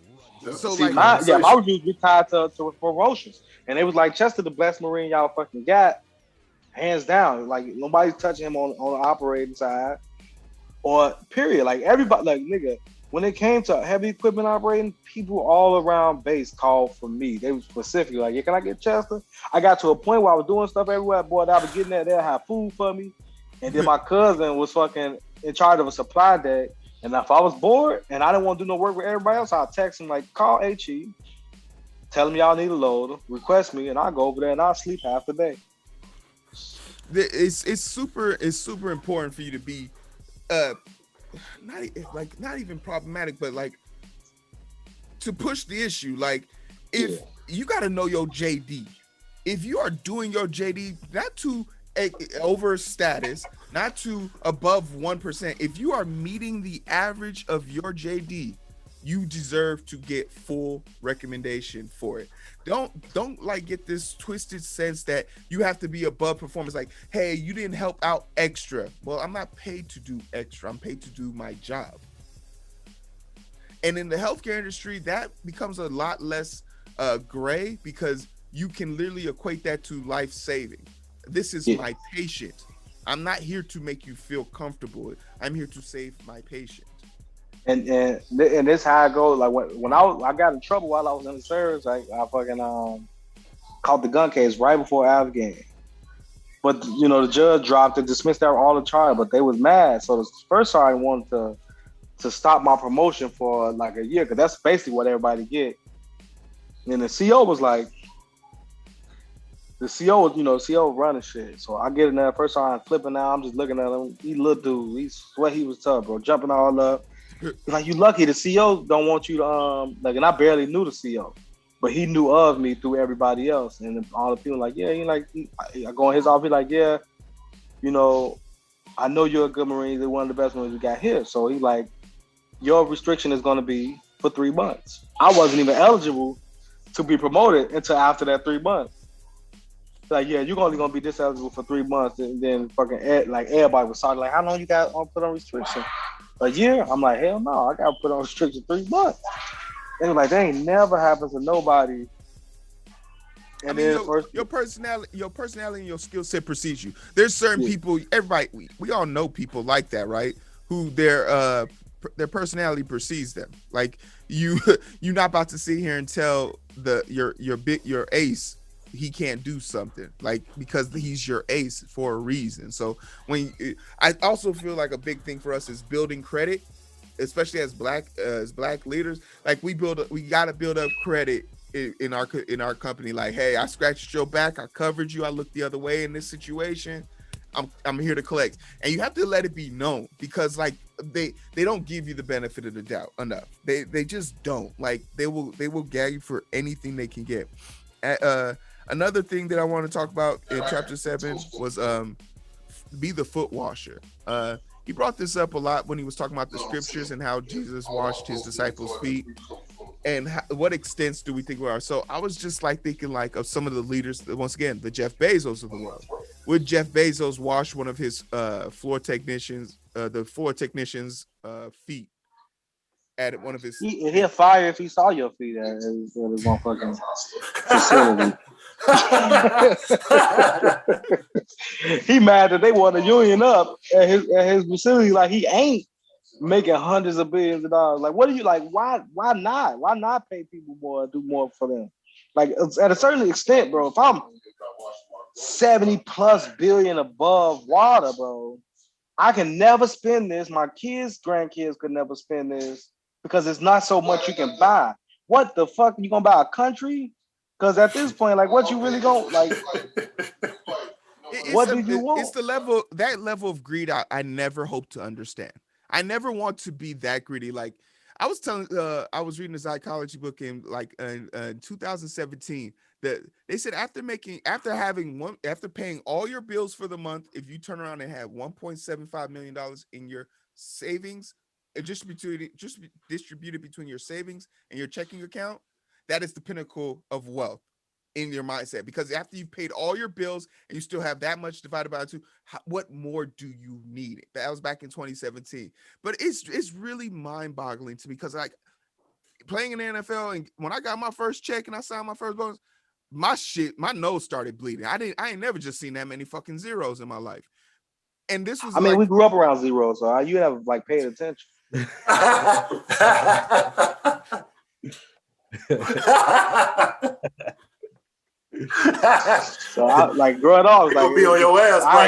So see, my reviews were tied to promotions, and it was like Chester, the best Marine y'all fucking got, hands down. Like nobody's touching him on the operating side, or period. Like everybody, like nigga, when it came to heavy equipment operating, people all around base called for me. They were specifically like, yeah, can I get Chester? I got to a point where I was doing stuff everywhere. Boy, I was getting that they'll have food for me, and then my cousin was fucking in charge of a supply deck. And if I was bored and I didn't want to do no work with everybody else, I'd text him like, call HE, tell him y'all need a loader, request me, and I'll go over there and I'll sleep half the day. It's super important for you to be not even problematic, but like to push the issue. Like if you got to know your JD. If you are doing your JD, not to over status, not to above 1%. If you are meeting the average of your JD, you deserve to get full recommendation for it. Don't like get this twisted sense that you have to be above performance. Like, hey, you didn't help out extra. Well, I'm not paid to do extra. I'm paid to do my job. And in the healthcare industry, that becomes a lot less gray because you can literally equate that to life saving. This is my patient. I'm not here to make you feel comfortable. I'm here to save my patient. And this how I go. Like when I got in trouble while I was in the service, like I fucking caught the gun case right before Afghan. But the judge dropped it, dismissed all the trial, but they was mad. So the first sergeant wanted to stop my promotion for like a year, because that's basically what everybody get. And the CO was like, the CO running shit. So I get in there, first time flipping out, I'm just looking at him. He little dude, he sweat he was tough, bro, jumping all up. Like, you lucky the CO don't want you to, and I barely knew the CO, but he knew of me through everybody else. And all the people like, yeah, I go in his office, like, yeah, I know you're a good Marine, you're one of the best ones we got here. So he like, your restriction is going to be for 3 months. I wasn't even eligible to be promoted until after that 3 months. Like, yeah, you're only gonna be diseligible for 3 months, and then fucking everybody was talking like, how long you got on put on restriction? A year? I'm like, hell no, I got put on restriction 3 months. They was like, that ain't never happened to nobody. And your personality and your skill set precedes you. There's certain people, everybody, we all know people like that, right? Who they're their personality perceives them. Like you're not about to sit here and tell your ace he can't do something, like, because he's your ace for a reason. So I also feel like a big thing for us is building credit, especially as black leaders. Like we got to build up credit in our company. Like, hey, I scratched your back, I covered you, I looked the other way in this situation. I'm here to collect, and you have to let it be known, because like they don't give you the benefit of the doubt enough. They just don't. Like they will gag you for anything they can get. Another thing that I want to talk about in chapter 7 was be the foot washer. He brought this up a lot when he was talking about the scriptures and how Jesus washed his disciples' feet, and what extents do we think we are. So I was just like thinking like of some of the leaders, once again, the Jeff Bezos of the world. Would Jeff Bezos wash one of his floor technicians' feet at one of his? He'll fire if he saw your feet at his motherfucking facility. He mad that they want to union up at his facility, like he ain't making hundreds of billions of dollars. Like, what are you like? Why not? Why not pay people more, do more for them? Like, at a certain extent, bro. If I'm 70+ billion above water, bro, I can never spend this. My kids, grandkids could never spend this, because it's not so much you can buy. What the fuck? You gonna buy a country? Because at this point, like, what you really gonna like? What do you want? It's that level of greed I never hope to understand. I never want to be that greedy. Like I was reading a psychology book in 2017 that they said after paying all your bills for the month, if you turn around and have $1.75 million in your savings, just distributed between your savings and your checking account, that is the pinnacle of wealth in your mindset. Because after you've paid all your bills and you still have that much divided by 2, what more do you need? That was back in 2017. But it's really mind-boggling to me, because like playing in the NFL, and when I got my first check and I signed my first bonus, my nose started bleeding. I ain't never just seen that many fucking zeros in my life. And this was, I mean, we grew up around zeros, so you have like paid attention. So I, like, growing up, like, gonna be on your ass. I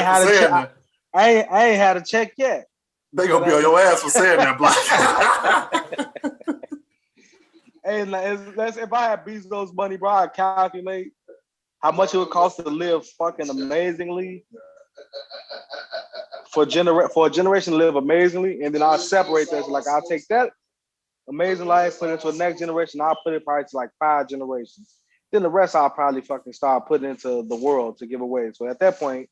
ain't had a check yet. They gonna be on your ass for saying that, Black. Hey, if I had Bezos' money, bro, I'd calculate how much it would cost to live fucking amazingly, for a generation to live amazingly, and then I'll separate that. Like, I'll take that amazing life, put it into the next generation. I'll put it probably to like 5 generations. Then the rest I'll probably fucking start putting into the world to give away. So at that point,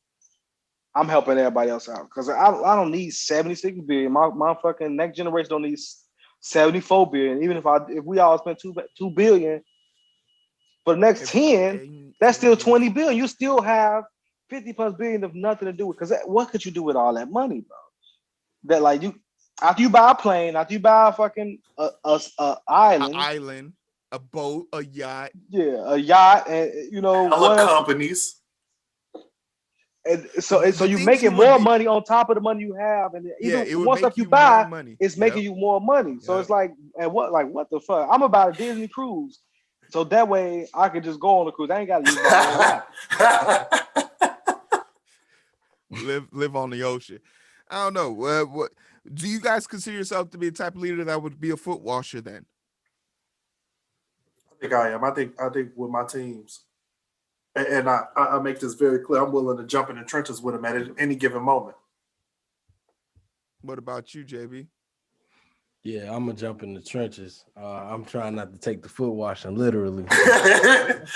I'm helping everybody else out, because I don't need 76 billion. My fucking next generation don't need 74 billion. Even if we all spend 2 billion for the next 10, that's still 20 billion. You still have 50+ billion of nothing to do with. Because what could you do with all that money, bro? That like after you buy a plane, after you buy a fucking island, a boat, a yacht. Yeah, a yacht, and what companies. And so you're making more money on top of the money you have, and even more stuff you buy, it's making you more money. So it's like, and what the fuck? I'm about a Disney cruise, so that way I can just go on the cruise. I ain't got to use my own live on the ocean. I don't know. What do you guys consider yourself to be the type of leader that would be a foot washer then? I think I am. I think with my teams, and I make this very clear, I'm willing to jump in the trenches with them at any given moment. What about you, JB? Yeah, I'm gonna jump in the trenches. I'm trying not to take the foot washing literally. That's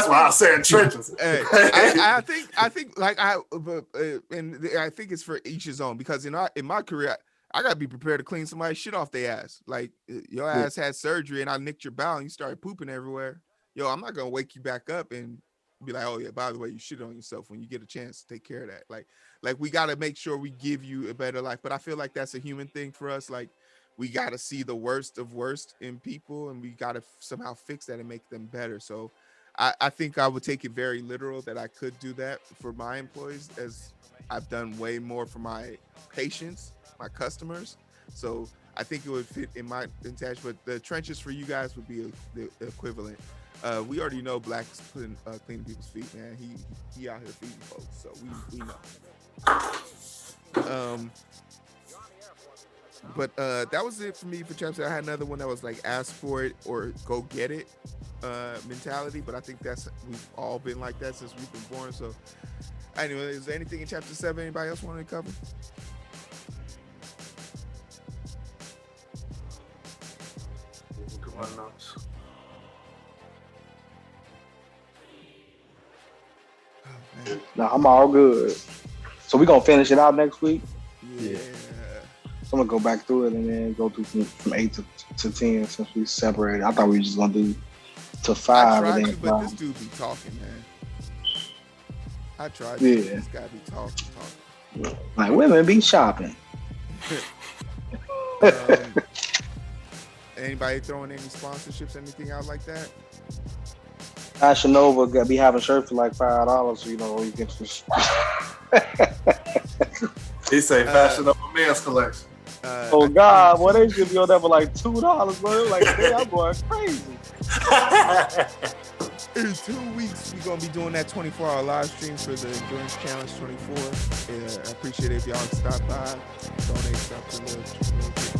why I said trenches. Hey, I think like I think it's for each his own, because in my career, I gotta be prepared to clean somebody's shit off their ass. Like your ass had surgery and I nicked your bowel and you started pooping everywhere. Yo, I'm not gonna wake you back up and be like, oh yeah, by the way, you shit on yourself. When you get a chance to take care of that. Like we gotta make sure we give you a better life. But I feel like that's a human thing for us. Like we gotta see the worst of worst in people, and we gotta somehow fix that and make them better. So I think I would take it very literal that I could do that for my employees, as I've done way more for my patients, my customers. So I think it would fit in my attach, but the trenches for you guys would be the equivalent. We already know Black's cleaning people's feet, man. He out here feeding folks, so we know. But that was it for me for chapter. I had another one that was like ask for it or go get it mentality, but I think we've all been like that since we've been born. So anyway, is there anything in chapter 7 anybody else want to cover? No, I'm all good. So we're gonna finish it out next week. Yeah. So I'm gonna go back through it and then go through from 8 to 10 since we separated. I thought we were just gonna do to 5. I tried and to, then but 5. this dude be talking, man. I tried Yeah. to. This guy be talking. Like women be shopping. Anybody throwing any sponsorships, anything out like that? Fashion Nova be having shirts for like $5, so you know you get just. He say Fashion Nova men's collection. Oh God, boy, they should be on there for like $2, bro. Like, damn, I'm going crazy. In 2 weeks, we're going to be doing that 24-hour live stream for the Endurance Challenge 24. I appreciate it if y'all stop by, donate stuff to the